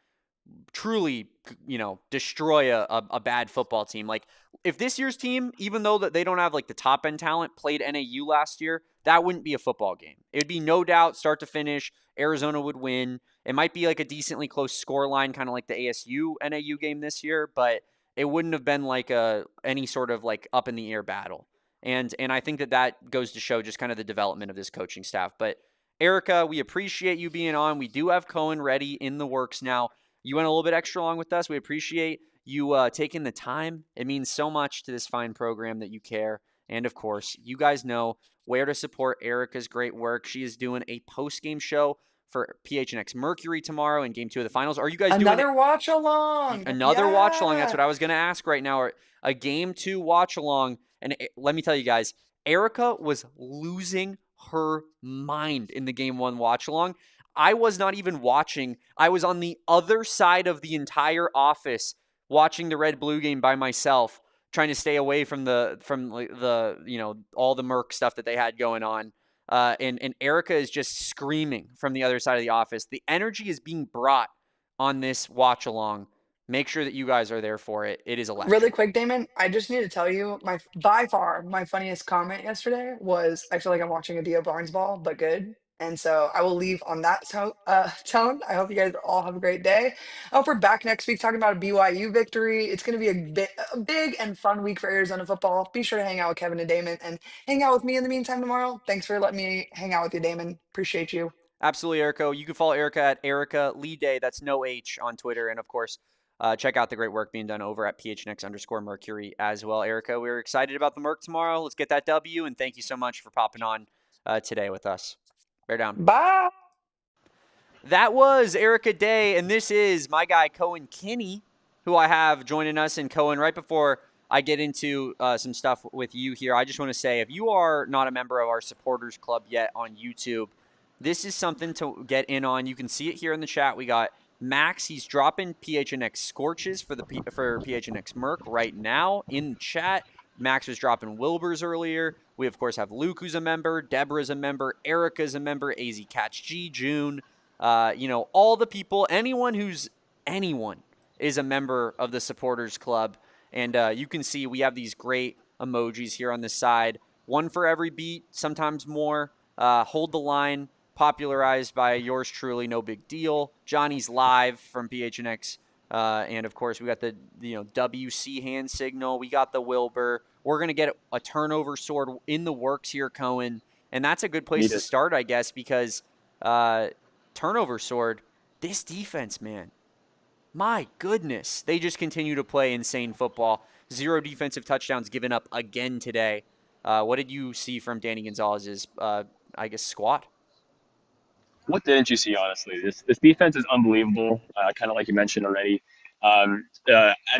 A: truly, destroy a bad football team. Like, if this year's team, even though that they don't have like the top end talent, played NAU last year, that wouldn't be a football game. It would be no doubt start to finish. Arizona would win. It might be like a decently close score line, kind of like the ASU NAU game this year, but it wouldn't have been like any sort of like up in the air battle. And I think that goes to show just kind of the development of this coaching staff. But Erica, we appreciate you being on. We do have Cohen ready in the works now. You went a little bit extra long with us. We appreciate you taking the time. It means so much to this fine program that you care. And of course, you guys know where to support Erica's great work. She is doing a post-game show for PHNX Mercury tomorrow in Game 2 of the finals. Are you guys doing
B: Another watch along.
A: another watch along? That's
B: Yeah.
A: what I was going to ask right now. A Game 2 watch along. And let me tell you guys, Erica was losing her mind in the Game 1 watch along. I was not even watching. I was on the other side of the entire office watching the Red Blue game by myself, trying to stay away from all the Merc stuff that they had going on. And Erica is just screaming from the other side of the office. The energy is being brought on this watch along. Make sure that you guys are there for it. It is
B: Really
A: electric.
B: quick, Damon, I just need to tell you my by far my funniest comment yesterday was I feel like I'm watching a Dio Barnes ball, but good. And so I will leave on that tone. I hope you guys all have a great day. I hope we're back next week talking about a BYU victory. It's going to be a big and fun week for Arizona football. Be sure to hang out with Kevin and Damon and hang out with me in the meantime tomorrow. Thanks for letting me hang out with you, Damon. Appreciate you.
A: Absolutely, Erica. You can follow Erica at Erica Lee Day. That's no H on Twitter. And of course, check out the great work being done over at PHNX_Mercury as well. Erica, we're excited about the Merc tomorrow. Let's get that W. And thank you so much for popping on today with us. Bear down.
B: Bye.
A: That was Erica Day, and this is my guy Cohen Kinney, who I have joining us. And Cohen, right before I get into some stuff with you here, I just want to say, if you are not a member of our supporters club yet on YouTube, this is something to get in on. You can see it here in the chat. We got Max. He's dropping PHNX Scorches for PHNX Merc right now in the chat. Max was dropping Wilbur's earlier. We, of course, have Luke, who's a member. Deborah's a member. Erica's a member. AZ Catch G, June. All the people, anyone is a member of the supporters club. And you can see we have these great emojis here on the side. One for every beat, sometimes more. Hold the line, popularized by yours truly, no big deal. Johnny's live from PHNX. And of course, we got the WC hand signal. We got the Wilbur. We're going to get a turnover sword in the works here, Cohen. And that's a good place to start, I guess, because turnover sword, this defense, man, my goodness, they just continue to play insane football. 0 defensive touchdowns given up again today. What did you see from Danny Gonzalez's, squad?
C: What didn't you see, honestly? This defense is unbelievable, kind of like you mentioned already. And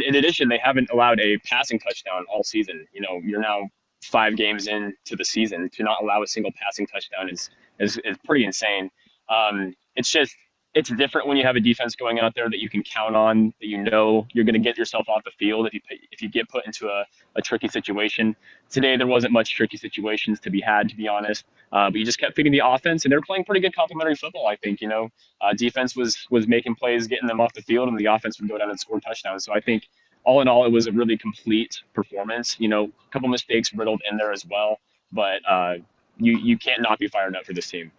C: in addition, they haven't allowed a passing touchdown all season. You're now 5 games into the season. To not allow a single passing touchdown is pretty insane. It's different when you have a defense going out there that you can count on, that you're going to get yourself off the field if you get put into a tricky situation. Today, there wasn't much tricky situations to be had, to be honest. But you just kept feeding the offense, and they were playing pretty good complementary football, I think. Defense was making plays, getting them off the field, and the offense would go down and score touchdowns. So I think all in all, it was a really complete performance. A couple mistakes riddled in there as well, but you can't not be fired up for this team.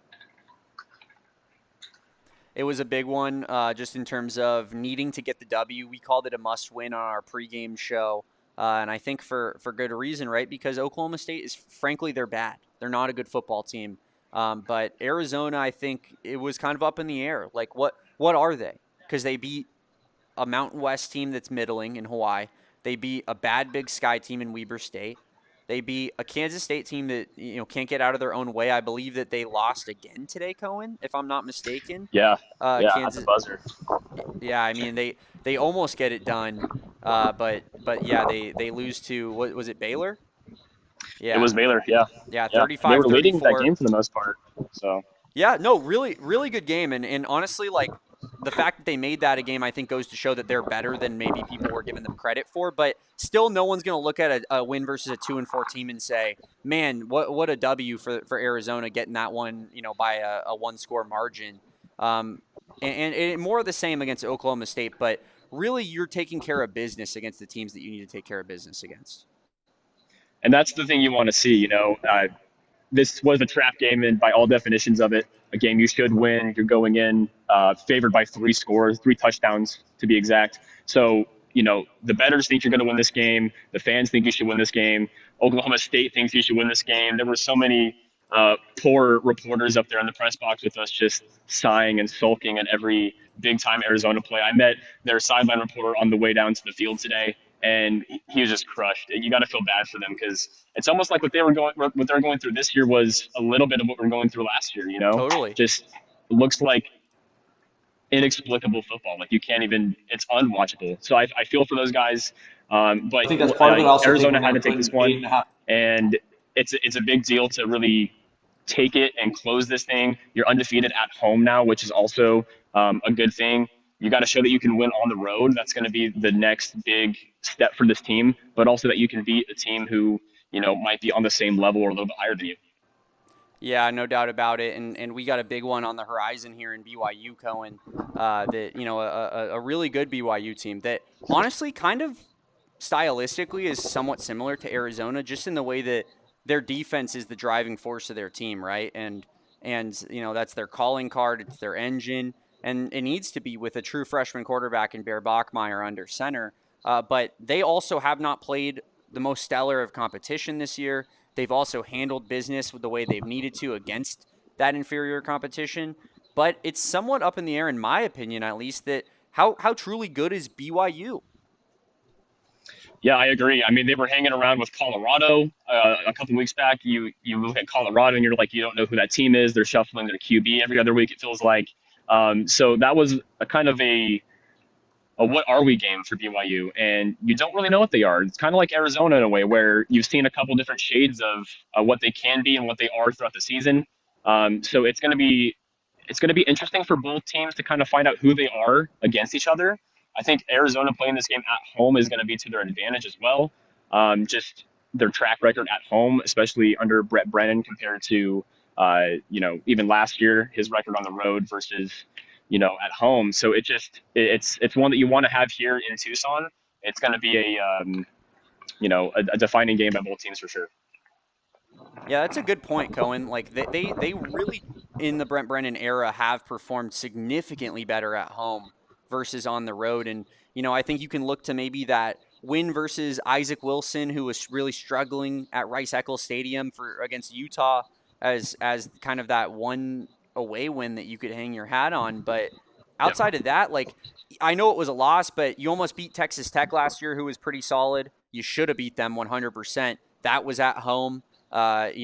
A: It was a big one, just in terms of needing to get the W. We called it a must-win on our pregame show, and I think for good reason, right? Because Oklahoma State is, frankly, they're bad. They're not a good football team. But Arizona, I think it was kind of up in the air. Like, what are they? Because they beat a Mountain West team that's middling in Hawaii. They beat a bad Big Sky team in Weber State. They beat a Kansas State team that can't get out of their own way. I believe that they lost again today, Cohen, if I'm not mistaken.
C: Yeah, at the
A: Kansas.
C: buzzer.
A: Yeah, I mean they almost get it done, but yeah, they lose to, what was it, Baylor?
C: Yeah, it was Baylor. Yeah,
A: yeah,
C: they were leading that
A: 35-34.
C: game for the most part. So
A: yeah, no, really, really good game, and honestly, like, the fact that they made that a game, I think, goes to show that they're better than maybe people were giving them credit for. But still, no one's going to look at a win versus a 2-4 team and say, "Man, what a W for Arizona getting that one, by a 1-score margin." And more of the same against Oklahoma State. But really, you're taking care of business against the teams that you need to take care of business against.
C: and that's the thing you want to see. This was a trap game, and by all definitions of it, a game you should win. You're going in favored by 3 scores, 3 touchdowns to be exact. So, the bettors think you're going to win this game. The fans think you should win this game. Oklahoma State thinks you should win this game. There were so many poor reporters up there in the press box with us just sighing and sulking at every big-time Arizona play. I met their sideline reporter on the way down to the field today, and he was just crushed. You got to feel bad for them because it's almost like what they were going through this year was a little bit of what we were going through last year.
A: Totally.
C: Just looks like inexplicable football. Like, you can't even. It's unwatchable. So I feel for those guys. But
D: I think that's part of it. Also,
C: Arizona had to take this one, and it's a big deal to really take it and close this thing. You're undefeated at home now, which is also a good thing. You got to show that you can win on the road. That's going to be the next big step for this team, but also that you can beat a team who, might be on the same level or a little bit higher than you.
A: Yeah, no doubt about it. And we got a big one on the horizon here in BYU, Cohen. That a really good BYU team that honestly kind of stylistically is somewhat similar to Arizona, just in the way that their defense is the driving force of their team, right? And that's their calling card, it's their engine, and it needs to be with a true freshman quarterback in Bear Bachmeier under center. But they also have not played the most stellar of competition this year. They've also handled business with the way they've needed to against that inferior competition. But it's somewhat up in the air, in my opinion, at least, that how truly good is BYU?
C: Yeah, I agree. I mean, they were hanging around with Colorado a couple weeks back. You look at Colorado and you're like, you don't know who that team is. They're shuffling their QB every other week. It feels like. So that was a kind of a what are we game for BYU, and you don't really know what they are. It's kind of like Arizona in a way, where you've seen a couple different shades of what they can be and what they are throughout the season. So it's going to be interesting for both teams to kind of find out who they are against each other. I think Arizona playing this game at home is going to be to their advantage as well. Just their track record at home, especially under Brett Brennan, compared to even last year, his record on the road versus at home. So it's one that you want to have here in Tucson. It's going to be a defining game by both teams for sure.
A: Yeah, that's a good point, Cohen. Like they really in the Brent Brennan era have performed significantly better at home versus on the road. And I think you can look to maybe that win versus Isaac Wilson, who was really struggling at Rice Eccles Stadium for against Utah, as kind of that one away win that you could hang your hat on. But
C: Yeah,
A: outside of that, like I know it was a loss, but you almost beat Texas Tech last year, who was pretty solid. You should have beat them 100%. That was at home. Every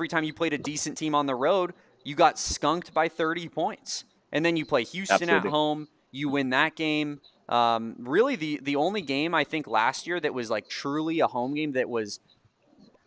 A: time you played a decent team on the road, you got skunked by 30 points. And then you play Houston at
C: absolutely.
A: home, you win that game. Really, the only game I think last year that was like truly a home game that was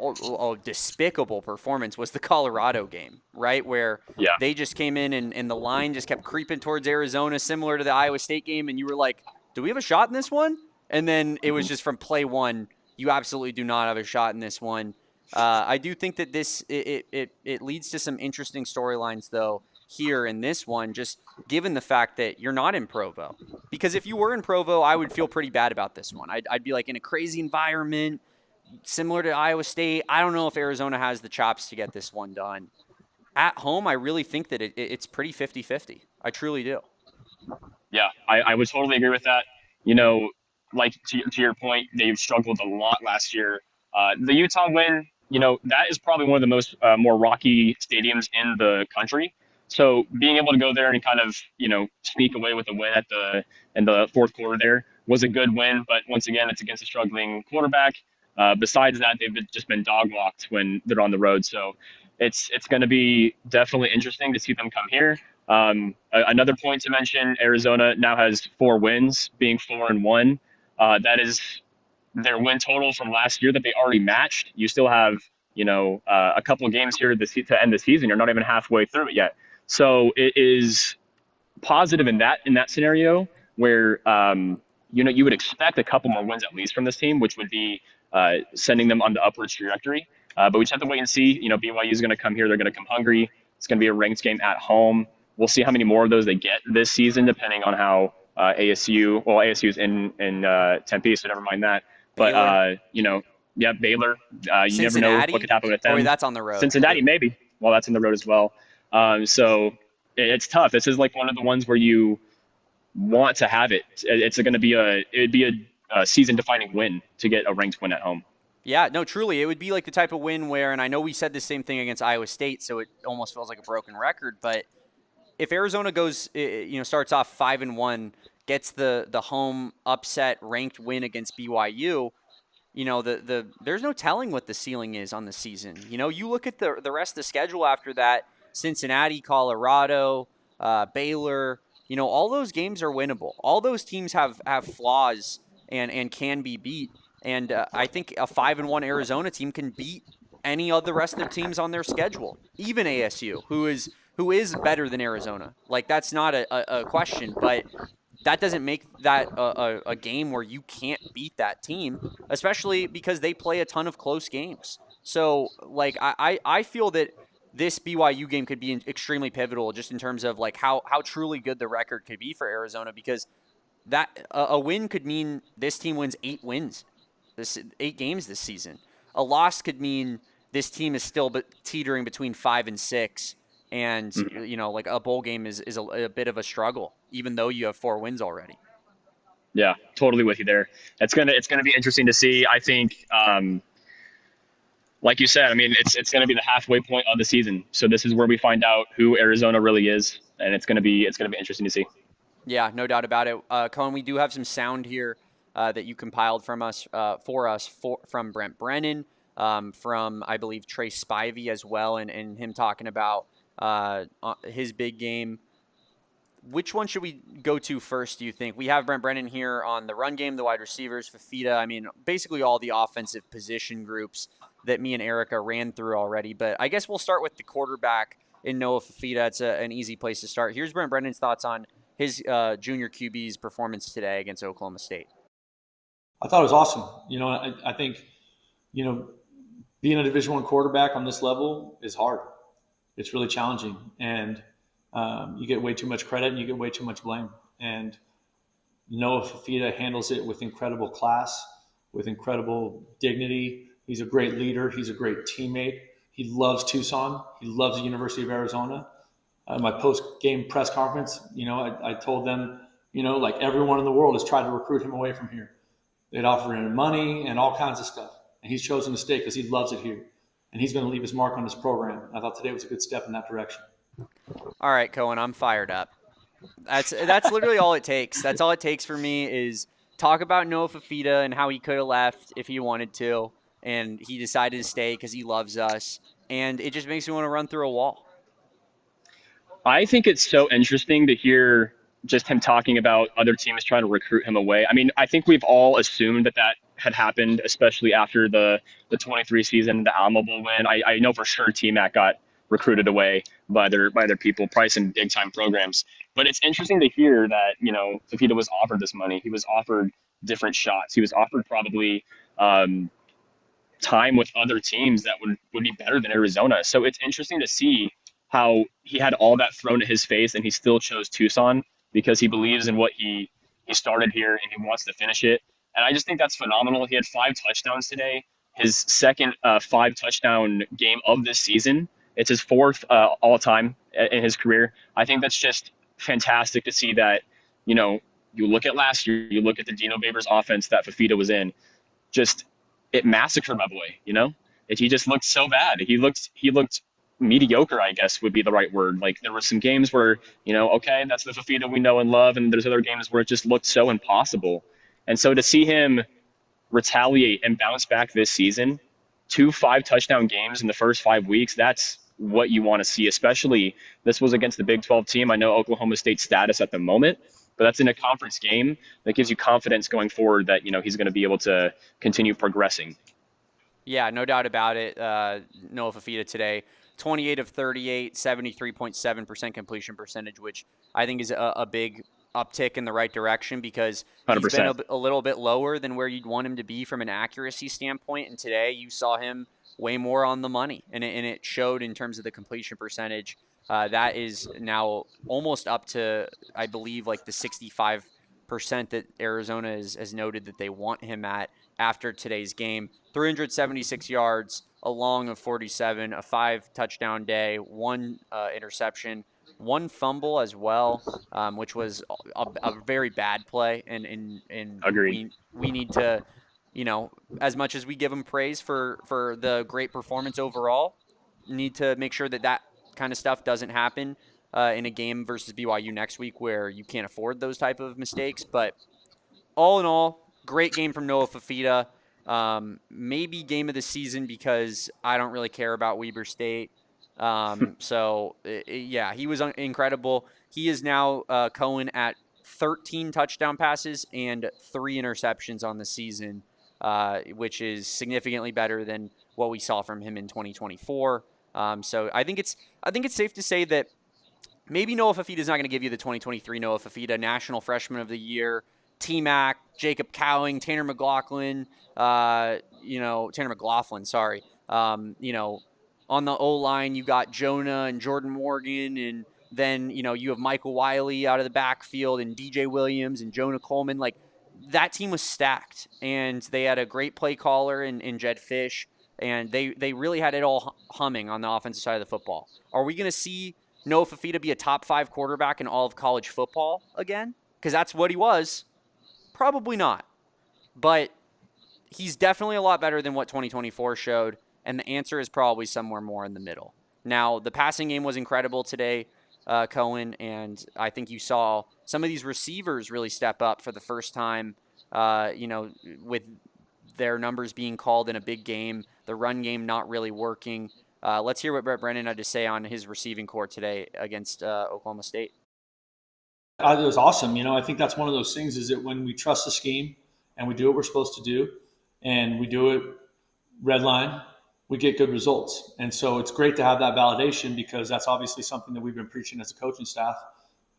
A: a despicable performance was the Colorado game, right? Where
C: Yeah,
A: they just came in and the line just kept creeping towards Arizona, similar to the Iowa State game. And you were like, do we have a shot in this one? And then it was just from play one, you absolutely do not have a shot in this one. I do think that it leads to some interesting storylines, though, here in this one, just given the fact that you're not in Provo. Because if you were in Provo, I would feel pretty bad about this one. I'd be like in a crazy environment similar to Iowa State. I don't know if Arizona has the chops to get this one done. At home, I really think that it's pretty 50-50. I truly do.
C: yeah, I would totally agree with that. You know, like to your point, they've struggled a lot last year. The Utah win, that is probably one of the most more rocky stadiums in the country. So being able to go there and kind of sneak away with a win at the in the fourth quarter there was a good win. But once again, it's against a struggling quarterback. Besides that, just been dog walked when they're on the road. So it's going to be definitely interesting to see them come here. Another point to mention: Arizona now has 4 wins, being 4-1. That is their win total from last year that they already matched. You still have a couple of games here to end the season. You're not even halfway through it yet. So it is positive in that scenario where you would expect a couple more wins at least from this team, which would be sending them on the upwards trajectory. But we just have to wait and see. BYU is going to come here; they're going to come hungry. It's going to be a ranked game at home. We'll see how many more of those they get this season, depending on how ASU is in Tempe, so never mind that. But
A: Baylor,
C: yeah, Baylor. You never know what
A: Cincinnati.
C: could happen with
A: Oh, wait,
C: them.
A: that's on the road.
C: Cincinnati, maybe. Well, that's in the road as well. So it's tough. This is like one of the ones where you want to have it. It'd be a season-defining win to get a ranked win at home.
A: Yeah, no, truly, it would be like the type of win where, and I know we said the same thing against Iowa State, so it almost feels like a broken record. But if Arizona goes, starts off 5-1, gets the home upset ranked win against BYU, there's no telling what the ceiling is on the season. You look at the rest of the schedule after that: Cincinnati, Colorado, Baylor. All those games are winnable. All those teams have flaws and can be beat. And I think a 5-1 Arizona team can beat any of the rest of the teams on their schedule, even ASU, who is better than Arizona. Like, that's not a question, but that doesn't make that a game where you can't beat that team, especially because they play a ton of close games. So, like, I feel that this BYU game could be extremely pivotal just in terms of, like, how truly good the record could be for Arizona, because that a win could mean this team wins 8 games this season. A loss could mean this team is still teetering between 5 and 6, and
C: Mhm.
A: like a bowl game is a bit of a struggle, even though you have 4 wins already.
C: Yeah, totally with you there. It's gonna be interesting to see. I think, like you said, I mean, it's gonna be the halfway point of the season. So this is where we find out who Arizona really is, and it's gonna be interesting to see.
A: Yeah, no doubt about it. Cohen, we do have some sound here that you compiled from us from Brent Brennan, from I believe Tre Spivey as well, and him talking about his big game. Which one should we go to first, do you think? We have Brent Brennan here on the run game, the wide receivers, Fifita. I mean, basically all the offensive position groups that me and Erica ran through already. But I guess we'll start with the quarterback in Noah Fifita. It's an easy place to start. Here's Brent Brennan's thoughts on his junior QB's performance today against Oklahoma State.
D: I thought it was awesome. I think, being a Division I quarterback on this level is hard. It's really challenging, and you get way too much credit and you get way too much blame. And Noah Fifita handles it with incredible class, with incredible dignity. He's a great leader. He's a great teammate. He loves Tucson. He loves the University of Arizona. My post-game press conference, I told them, like everyone in the world has tried to recruit him away from here. They'd offer him money and all kinds of stuff. And he's chosen to stay because he loves it here. And he's going to leave his mark on this program. I thought today was a good step in that direction.
A: All right, Cohen, I'm fired up. That's literally all it takes. That's all it takes for me is talk about Noah Fifita and how he could have left if he wanted to, and he decided to stay because he loves us, and it just makes me want to run through a wall.
C: I think it's so interesting to hear just him talking about other teams trying to recruit him away. I mean, I think we've all assumed that that had happened, especially after the 23 season, the Alamo Bowl win. I know for sure T-Mac got recruited away by their people, price and big time programs. But it's interesting to hear that Fifita was offered this money. He was offered different shots. He was offered probably time with other teams that would be better than Arizona. So it's interesting to see how he had all that thrown at his face and he still chose Tucson because he believes in what he started here and he wants to finish it. And I just think that's phenomenal. He had 5 touchdowns today, his second 5 touchdown game of this season. It's his fourth all time in his career. I think that's just fantastic to see that, you look at last year, you look at the Dino Babers offense that Fifita was in, just it massacred my boy. He just looked so bad. He looked mediocre, I guess would be the right word. Like there were some games where, okay, that's the Fifita we know and love, and there's other games where it just looked so impossible. And so to see him retaliate and bounce back this season, 2 5 touchdown games in the first 5 weeks, that's what you want to see, especially this was against the Big 12 team. I know Oklahoma State's status at the moment, but that's in a conference game that gives you confidence going forward that, he's going to be able to continue progressing.
A: Yeah, no doubt about it. Noah Fifita today, 28 of 38, 73.7% completion percentage, which I think is a big uptick in the right direction because he's
C: 100%.
A: been a little bit lower than where you'd want him to be from an accuracy standpoint. And today you saw him way more on the money, and it showed in terms of the completion percentage. That is now almost up to, I believe, like the 65% that Arizona has noted that they want him at after today's game. 376 yards, a long of 47, a 5-touchdown day, 1 interception, 1 fumble as well, which was a very bad play. And
C: Agreed.
A: we need to, as much as we give him praise for the great performance overall, need to make sure that kind of stuff doesn't happen in a game versus BYU next week where you can't afford those type of mistakes. But all in all, great game from Noah Fifita. Maybe game of the season because I don't really care about Weber State. Yeah, he was incredible. He is now Cohen at 13 touchdown passes and 3 interceptions on the season, which is significantly better than what we saw from him in 2024. So I think it's safe to say that maybe Noah Fifita is not going to give you the 2023 Noah Fifita National Freshman of the Year, T-Mac, Jacob Cowing, Tanner McLaughlin, sorry, You know, on the O-line, you got Jonah and Jordan Morgan, and then, you know, you have Michael Wiley out of the backfield and DJ Williams and Jonah Coleman. Like, that team was stacked, and they had a great play caller in Jed Fish, and they really had it all humming on the offensive side of the football. Are we going to see Noah Fifita be a top 5 quarterback in all of college football again? Because that's what he was. Probably not. But he's definitely a lot better than what 2024 showed, and the answer is probably somewhere more in the middle. Now, the passing game was incredible today, Cohen, and I think you saw some of these receivers really step up for the first time, you know, with their numbers being called in a big game, the run game not really working. Let's hear what Brett Brennan had to say on his receiving corps today against Oklahoma State.
D: It was awesome. You know, I think that's one of those things is that when we trust the scheme and we do what we're supposed to do and we do it red line, we get good results. And so it's great to have that validation because that's obviously something that we've been preaching as a coaching staff.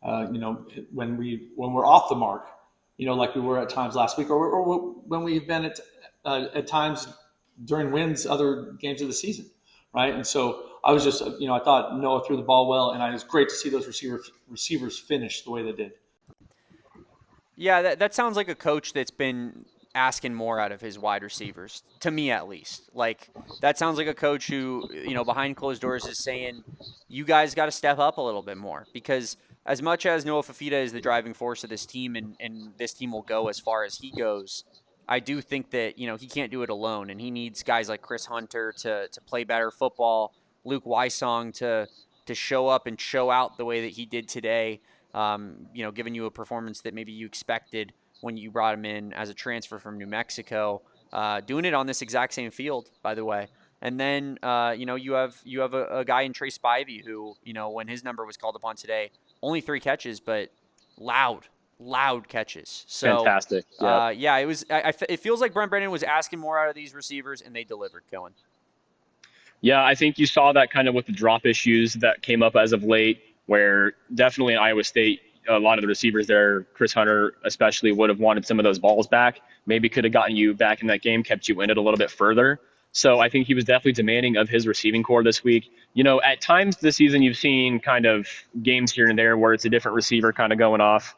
D: You know, when we're off the mark, you know, like we were at times last week or when we've been at times during wins, other games of the season. Right. And so I was just, you know, I thought Noah threw the ball well, and it was great to see those receivers finish the way they did.
A: Yeah, that sounds like a coach that's been asking more out of his wide receivers, to me at least. Like, that sounds like a coach who, you know, behind closed doors is saying, you guys got to step up a little bit more. Because as much as Noah Fifita is the driving force of this team, and this team will go as far as he goes, I do think that, you know, he can't do it alone, and he needs guys like Chris Hunter to play better football, Luke Wysong to show up and show out the way that he did today, you know, giving you a performance that maybe you expected when you brought him in as a transfer from New Mexico, doing it on this exact same field, by the way. And then, you know, you have a guy in Tre Spivey who, you know, when his number was called upon today, only 3 catches, but loud catches. So
C: Fantastic.
A: yeah, it was. It feels like Brent Brennan was asking more out of these receivers, and they delivered. Cohen.
C: Yeah, I think you saw that kind of with the drop issues that came up as of late, where definitely in Iowa State, a lot of the receivers there, Chris Hunter especially, would have wanted some of those balls back. Maybe could have gotten you back in that game, kept you in it a little bit further. So I think he was definitely demanding of his receiving core this week. You know, at times this season, you've seen kind of games here and there where it's a different receiver kind of going off,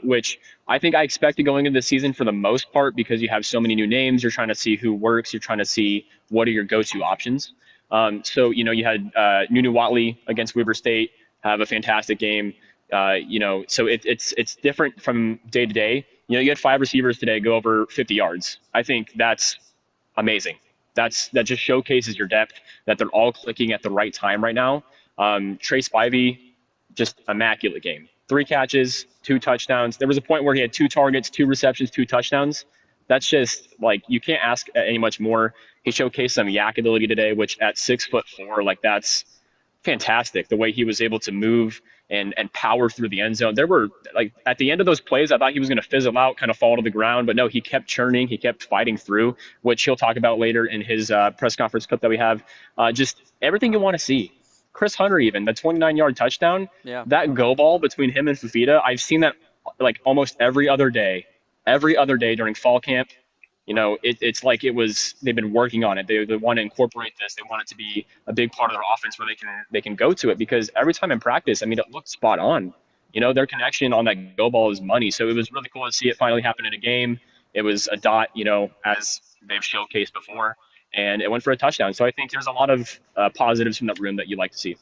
C: which I think I expected going into the season for the most part because you have so many new names. You're trying to see who works. You're trying to see what are your go-to options. So, you know, you had Nunu Watley against Weber State have a fantastic game. You know, so it's different from day to day. You know, you had 5 receivers today go over 50 yards. I think that's amazing. That just showcases your depth, that they're all clicking at the right time right now. Tre Spivey, just immaculate game. 3 catches, 2 touchdowns. There was a point where he had 2 targets, 2 receptions, 2 touchdowns. That's just like, you can't ask any much more. He showcased some yak ability today, which at 6'4", like that's fantastic. The way he was able to move and power through the end zone. There were, like, at the end of those plays, I thought he was going to fizzle out, kind of fall to the ground, but no, he kept churning. He kept fighting through, which he'll talk about later in his press conference clip that we have. Just everything you want to see. Chris Hunter, even the 29-yard touchdown, that go ball between him and Fifita, I've seen that like almost every other day during fall camp. You know, it's like they've been working on it. They want to incorporate this. They want it to be a big part of their offense where they can go to it, because every time in practice, I mean, it looked spot on. You know, their connection on that go ball is money. So it was really cool to see it finally happen in a game. It was a dot, you know, as they've showcased before, and it went for a touchdown. So I think there's a lot of positives from that room that you'd like to see.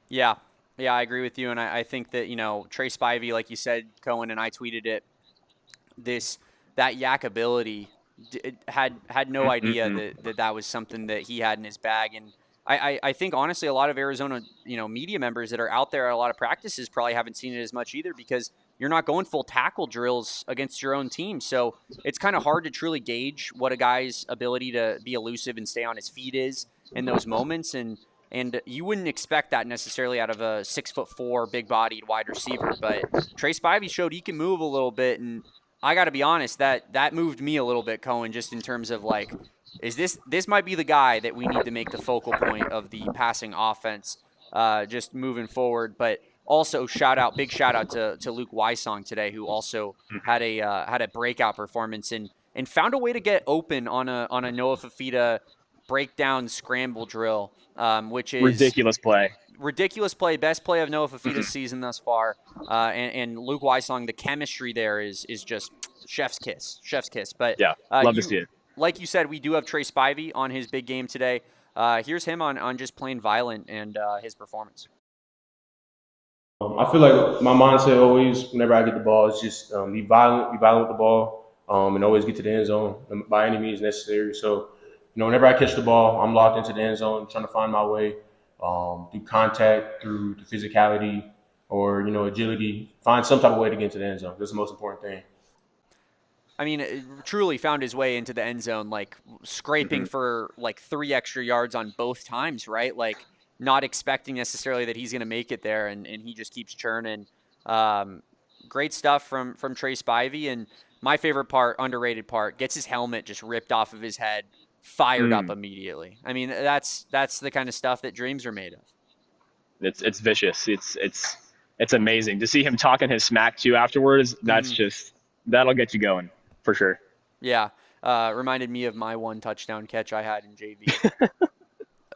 A: Yeah, I agree with you, and I think that, you know, Tre Spivey, like you said, Cohen, and I tweeted it, that yak ability, had no idea that was something that he had in his bag. And I think, honestly, a lot of Arizona, you know, media members that are out there at a lot of practices probably haven't seen it as much either, because you're not going full tackle drills against your own team. So it's kind of hard to truly gauge what a guy's ability to be elusive and stay on his feet is in those moments. And you wouldn't expect that necessarily out of a 6'4", big-bodied wide receiver. But Tre Spivey showed he can move a little bit, and I got to be honest, that moved me a little bit, Cohen, just in terms of, like, is this might be the guy that we need to make the focal point of the passing offense, just moving forward. But also big shout out to Luke Wysong today, who also had a breakout performance and found a way to get open on a Noah Fifita breakdown scramble drill, which is
C: Ridiculous play.
A: ridiculous play, best play of Noah Fifita's season thus far. And Luke Wysong, the chemistry there is just chef's kiss. But
C: Yeah, love to see it.
A: like you said, we do have Tre Spivey on his big game today. Here's him on just plain violent and his performance.
E: I feel like my mindset always, whenever I get the ball, is just be violent with the ball, and always get to the end zone by any means necessary. So, whenever I catch the ball, I'm locked into the end zone, trying to find my way through contact, through the physicality, or agility. Find some type of way to get into the end zone. That's the most important thing.
A: I mean, truly found his way into the end zone, like scraping for like 3 extra yards on both times, right? Like not expecting necessarily that he's going to make it there, and he just keeps churning. Great stuff from Tre Spivey, and my favorite part, underrated part, gets his helmet just ripped off of his head, fired up immediately. I mean, that's the kind of stuff that dreams are made of.
C: It's vicious. It's amazing to see him talking his smack too afterwards. That's just that'll get you going for sure.
A: Yeah, reminded me of my 1 touchdown catch I had in JV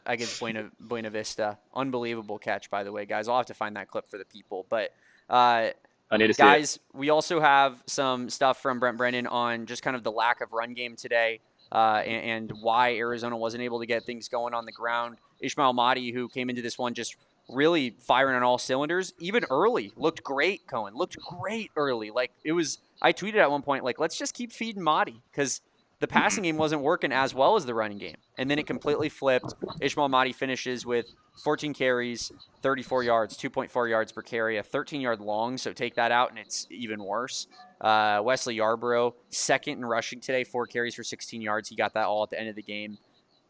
A: against Buena Vista. Unbelievable catch, by the way, guys. I'll have to find that clip for the people. But
C: I need to see
A: guys, we also have some stuff from Brent Brennan on just kind of the lack of run game today. And why Arizona wasn't able to get things going on the ground. Ismail Mahdi, who came into this one just really firing on all cylinders, even early, looked great, Cohen. Looked great early. Like, it was, I tweeted at one point, like, let's just keep feeding Mahdi, because the passing game wasn't working as well as the running game. And then it completely flipped. Ismail Mahdi finishes with 14 carries, 34 yards, 2.4 yards per carry, a 13-yard long, so take that out, and it's even worse. Wesley Yarborough, second in rushing today, 4 carries for 16 yards. He got that all at the end of the game.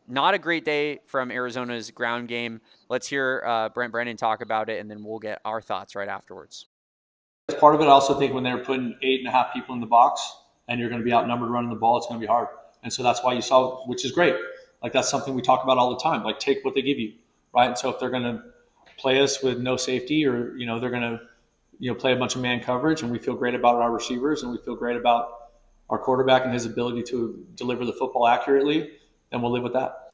A: Not a great day from Arizona's ground game. Let's hear Brent Brennan talk about it, and then we'll get our thoughts right afterwards.
D: As part of it, I also think when they're putting 8.5 people in the box and you're going to be outnumbered running the ball, it's going to be hard. And so that's why you saw, which is great. Like, that's something we talk about all the time. Like, take what they give you, right? And so if they're going to play us with no safety, or, they're going to, play a bunch of man coverage, and we feel great about our receivers and we feel great about our quarterback and his ability to deliver the football accurately, then we'll live with that.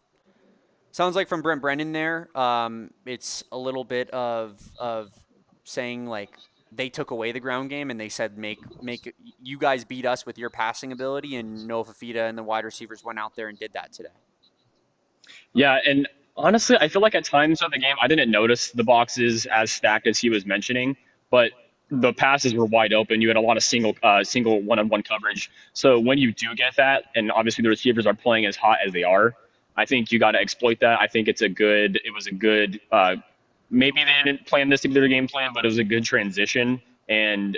A: Sounds like from Brent Brennan there, it's a little bit of saying, like, they took away the ground game and they said, make you guys beat us with your passing ability, and Noah Fifita and the wide receivers went out there and did that today.
C: Yeah, and honestly, I feel like at times of the game, I didn't notice the boxes as stacked as he was mentioning, but the passes were wide open. You had a lot of single one-on-one coverage. So when you do get that, and obviously the receivers are playing as hot as they are, I think you got to exploit that. I think it was a good, maybe they didn't plan this particular game plan, but it was a good transition, and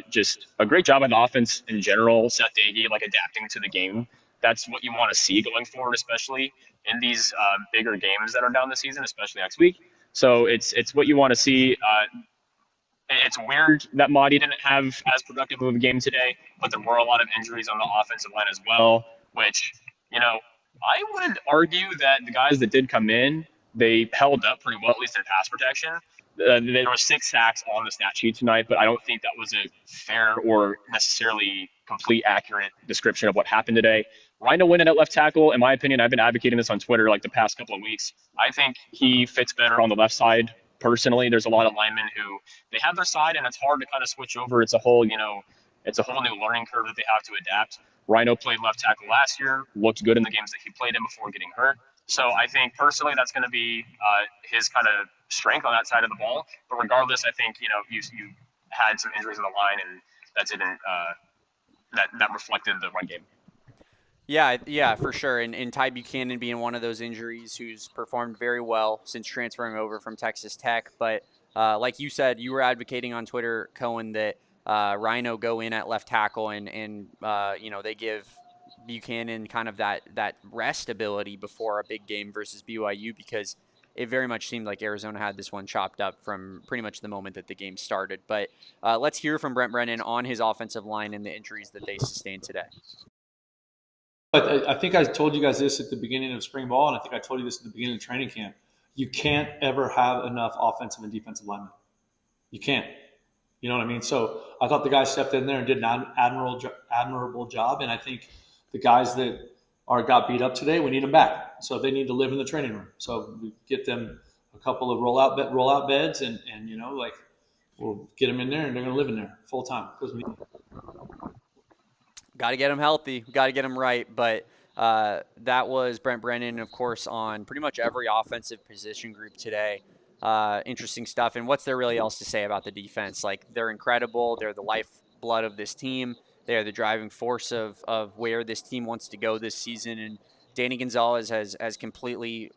C: just a great job on the offense in general. Seth Doege, like, adapting to the game. That's what you want to see going forward, especially in these bigger games that are down this season, especially next week. So it's what you want to see. It's weird that Mahdi didn't have as productive of a game today, but there were a lot of injuries on the offensive line as well, which, I would argue that the guys that did come in, they held up pretty well, at least in pass protection. There were 6 sacks on the stat sheet tonight, but I don't think that was a fair or necessarily complete accurate description of what happened today. Rhino went in at left tackle. In my opinion, I've been advocating this on Twitter like the past couple of weeks. I think he fits better on the left side. Personally, there's a lot of linemen who they have their side, and it's hard to kind of switch over. It's a whole new learning curve that they have to adapt. Rhino played left tackle last year, looked good in the games that he played in before getting hurt. So I think personally that's going to be his kind of strength on that side of the ball. But regardless, I think you had some injuries on the line, and that didn't that reflected the run game.
A: Yeah, for sure. And Ty Buchanan being one of those injuries who's performed very well since transferring over from Texas Tech. But like you said, you were advocating on Twitter, Cohen, that Rhino go in at left tackle and they give Buchanan kind of that rest ability before a big game versus BYU, because it very much seemed like Arizona had this one chopped up from pretty much the moment that the game started. But let's hear from Brent Brennan on his offensive line and the injuries that they sustained today.
D: But I think I told you guys this at the beginning of spring ball, and I think I told you this at the beginning of training camp. You can't ever have enough offensive and defensive linemen. You can't. You know what I mean? So I thought the guys stepped in there and did an admirable job, and I think the guys that got beat up today, we need them back. So they need to live in the training room. So we get them a couple of rollout beds, and like we'll get them in there, and they're going to live in there full time because we.
A: Got to get him healthy. Got to get him right. But that was Brent Brennan, of course, on pretty much every offensive position group today. Interesting stuff. And what's there really else to say about the defense? Like, they're incredible. They're the lifeblood of this team. They are the driving force of where this team wants to go this season. And Danny Gonzales has completely,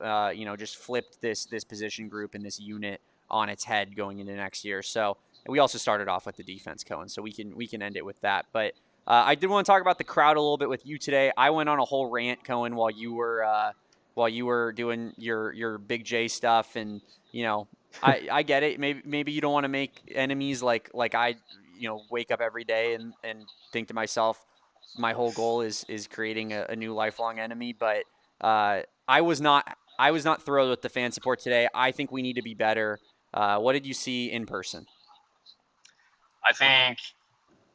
A: just flipped this position group and this unit on its head going into next year. So we also started off with the defense, Cohen. So we can end it with that. But I did want to talk about the crowd a little bit with you today. I went on a whole rant, Cohen, while you were doing your Big J stuff, and I get it. Maybe you don't want to make enemies like I wake up every day and think to myself, my whole goal is creating a new lifelong enemy. But I was not thrilled with the fan support today. I think we need to be better. What did you see in person?
C: I think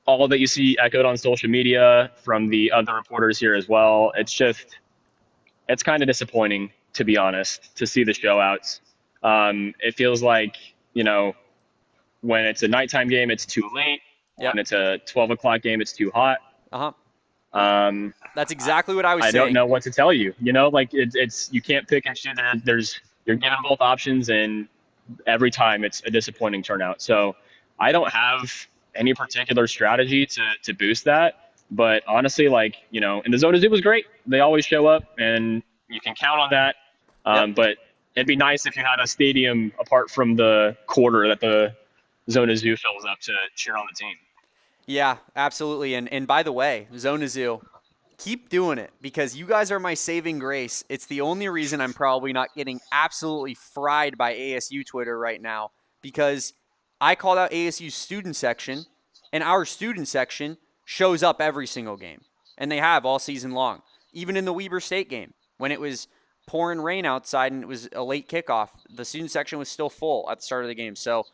C: all that you see echoed on social media from the other reporters here as well. It's kind of disappointing, to be honest, to see the showouts. It feels like, when it's a nighttime game, it's too late.
A: Yep.
C: When it's a 12 o'clock game, it's too hot.
A: That's exactly what I was saying.
C: I don't know what to tell you. It's you can't pick and choose. You're given both options, and every time it's a disappointing turnout. So I don't have any particular strategy to boost that. But honestly, in the Zona Zoo was great. They always show up, and you can count on that.
A: Yep.
C: But it'd be nice if you had a stadium apart from the quarter that the Zona Zoo fills up to cheer on the team.
A: Yeah, absolutely. And by the way, Zona Zoo, keep doing it because you guys are my saving grace. It's the only reason I'm probably not getting absolutely fried by ASU Twitter right now, because I called out ASU's student section, and our student section shows up every single game. And they have all season long. Even in the Weber State game, when it was pouring rain outside and it was a late kickoff, the student section was still full at the start of the game. So,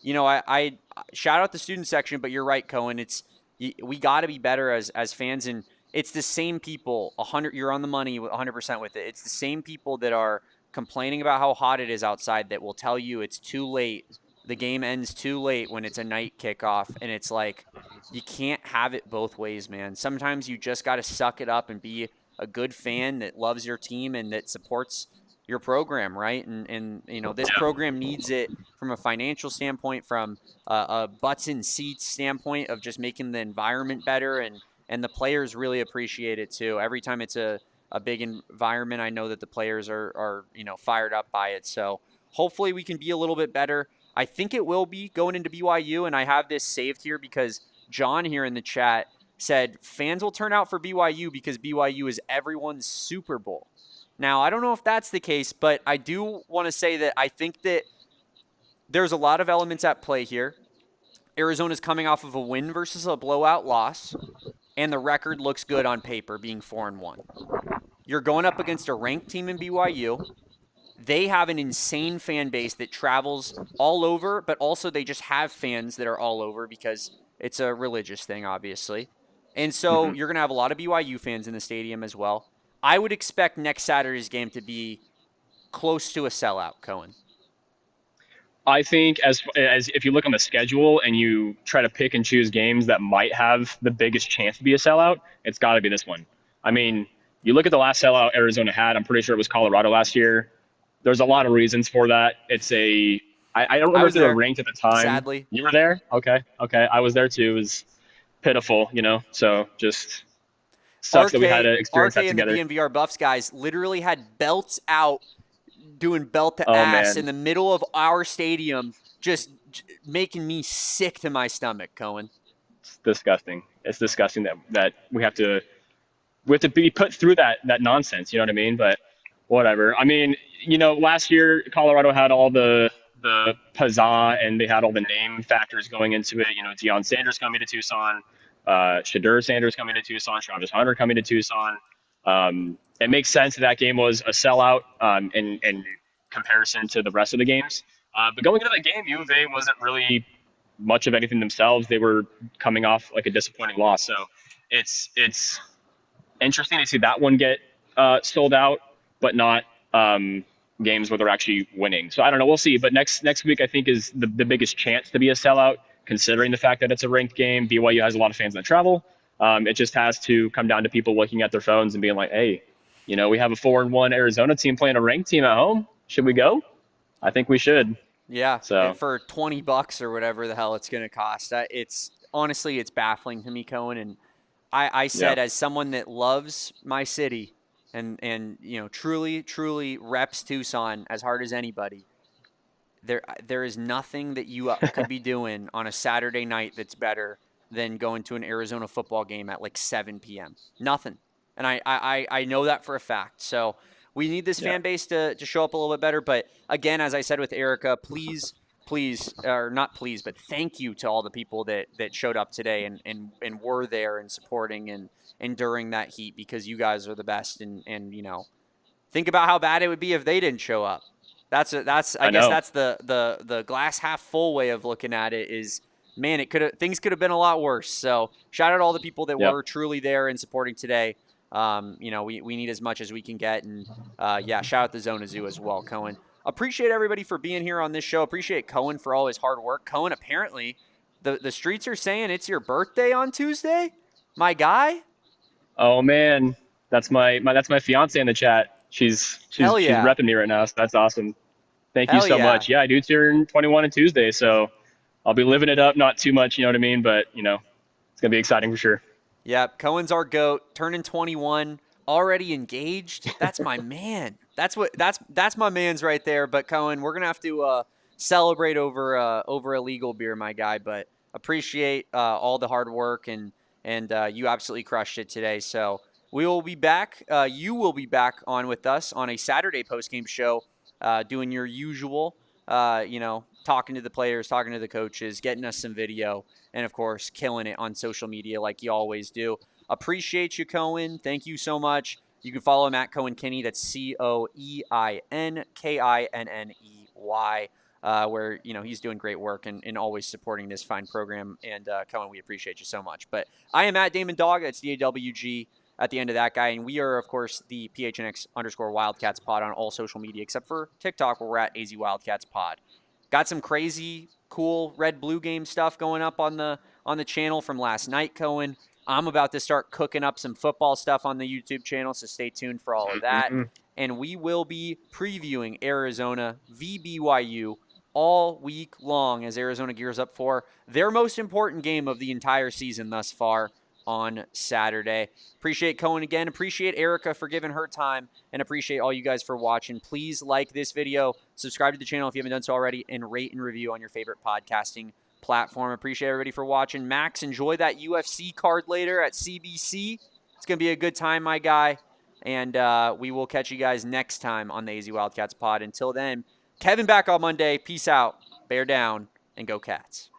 A: I shout out the student section, but you're right, Cohen. We got to be better as fans, and it's the same people. 100, you're on the money, 100% with it. It's the same people that are complaining about how hot it is outside that will tell you it's too late. The game ends too late when it's a night kickoff, and it's like you can't have it both ways, man. Sometimes you just got to suck it up and be a good fan that loves your team and that supports your program, right? And this program needs it from a financial standpoint, from a butts in seats standpoint of just making the environment better, and the players really appreciate it too. Every time it's a big environment, I know that the players are fired up by it. So hopefully we can be a little bit better. I think it will be going into BYU, and I have this saved here because John here in the chat said fans will turn out for BYU because BYU is everyone's Super Bowl. Now, I don't know if that's the case, but I do want to say that I think that there's a lot of elements at play here. Arizona's coming off of a win versus a blowout loss, and the record looks good on paper, being 4-1. You're going up against a ranked team in BYU. They have an insane fan base that travels all over, but also they just have fans that are all over because it's a religious thing, obviously. And so you're going to have a lot of BYU fans in the stadium as well. I would expect next Saturday's game to be close to a sellout, Cohen.
C: I think as if you look on the schedule and you try to pick and choose games that might have the biggest chance to be a sellout, it's got to be this one. I mean, you look at the last sellout Arizona had, I'm pretty sure it was Colorado last year. There's a lot of reasons for that. I don't remember if they were ranked at the time.
A: Sadly.
C: You were there? Okay. I was there too. It was pitiful, so just sucks that we had to experience that together.
A: RK and the DNVR Buffs guys literally had belts out doing belt to ass in the middle of our stadium, just making me sick to my stomach, Cohen.
C: It's disgusting. It's disgusting that we have to be put through that nonsense, you know what I mean? But whatever. I mean, last year Colorado had all the pizzazz and they had all the name factors going into it. Deion Sanders coming to Tucson, Shadur Sanders coming to Tucson, Travis Hunter coming to Tucson. It makes sense that game was a sellout in comparison to the rest of the games. But going into that game, U of A wasn't really much of anything themselves. They were coming off like a disappointing loss. So it's interesting to see that one get sold out. but not games where they're actually winning. So I don't know. We'll see. But next week, I think, is the biggest chance to be a sellout, considering the fact that it's a ranked game. BYU has a lot of fans that travel. It just has to come down to people looking at their phones and being like, hey, we have a 4-1 Arizona team playing a ranked team at home. Should we go? I think we should.
A: Yeah,
C: So
A: for $20 or whatever the hell it's going to cost. It's honestly, it's baffling to me, Cohen. And I
C: yeah,
A: said, as someone that loves my city and truly reps Tucson as hard as anybody, there is nothing that you could be doing on a Saturday night that's better than going to an Arizona football game at like 7 p.m. Nothing. And I know that for a fact. So we need this
C: yeah,
A: fan base to show up a little bit better. But again, as I said with Erica, or not please, but thank you to all the people that showed up today and were there and supporting and enduring that heat, because you guys are the best. And think about how bad it would be if they didn't show up. I
C: I
A: guess
C: know.
A: that's the glass half full way of looking at it. Is, man, things could have been a lot worse. So shout out to all the people that
C: Yep.
A: were truly there and supporting today. We need as much as we can get, and yeah, shout out the Zona Zoo as well, Cohen. Appreciate everybody for being here on this show. Appreciate Cohen for all his hard work. Cohen, apparently the streets are saying it's your birthday on Tuesday, my guy.
C: Oh man, that's my fiance in the chat. She's
A: Hell
C: she's
A: yeah,
C: repping me right now. So that's awesome. Thank you
A: hell
C: so
A: yeah.
C: much. Yeah, I do turn 21 on Tuesday, so I'll be living it up. Not too much, you know what I mean? But it's gonna be exciting for sure.
A: Yep, Cohen's our goat, turning 21, already engaged. That's my man. That's my man's right there. But Cohen, we're gonna have to celebrate over a legal beer, my guy. But appreciate all the hard work, and you absolutely crushed it today. So we will be back. You will be back on with us on a Saturday postgame show, doing your usual, talking to the players, talking to the coaches, getting us some video, and of course, killing it on social media like you always do. Appreciate you, Cohen. Thank you so much. You can follow him at Cohen Kinney. That's CoenKinney, where he's doing great work and always supporting this fine program. And Cohen, we appreciate you so much. But I am at Damon Dog. That's DAWG at the end of that guy. And we are, of course, the PHNX_Wildcats pod on all social media, except for TikTok, where we're at AZ Wildcats pod. Got some crazy, cool red-blue game stuff going up on the channel from last night, Cohen. I'm about to start cooking up some football stuff on the YouTube channel, so stay tuned for all of that.
C: Mm-hmm.
A: And we will be previewing Arizona BYU all week long as Arizona gears up for their most important game of the entire season thus far on Saturday. Appreciate Cohen again. Appreciate Erica for giving her time, and appreciate all you guys for watching. Please like this video, subscribe to the channel if you haven't done so already, and rate and review on your favorite podcasting platform. Appreciate everybody for watching. Max, enjoy that UFC card later at CBC. It's going to be a good time, my guy. And we will catch you guys next time on the AZ Wildcats pod. Until then, Kevin back on Monday. Peace out, bear down, and go Cats.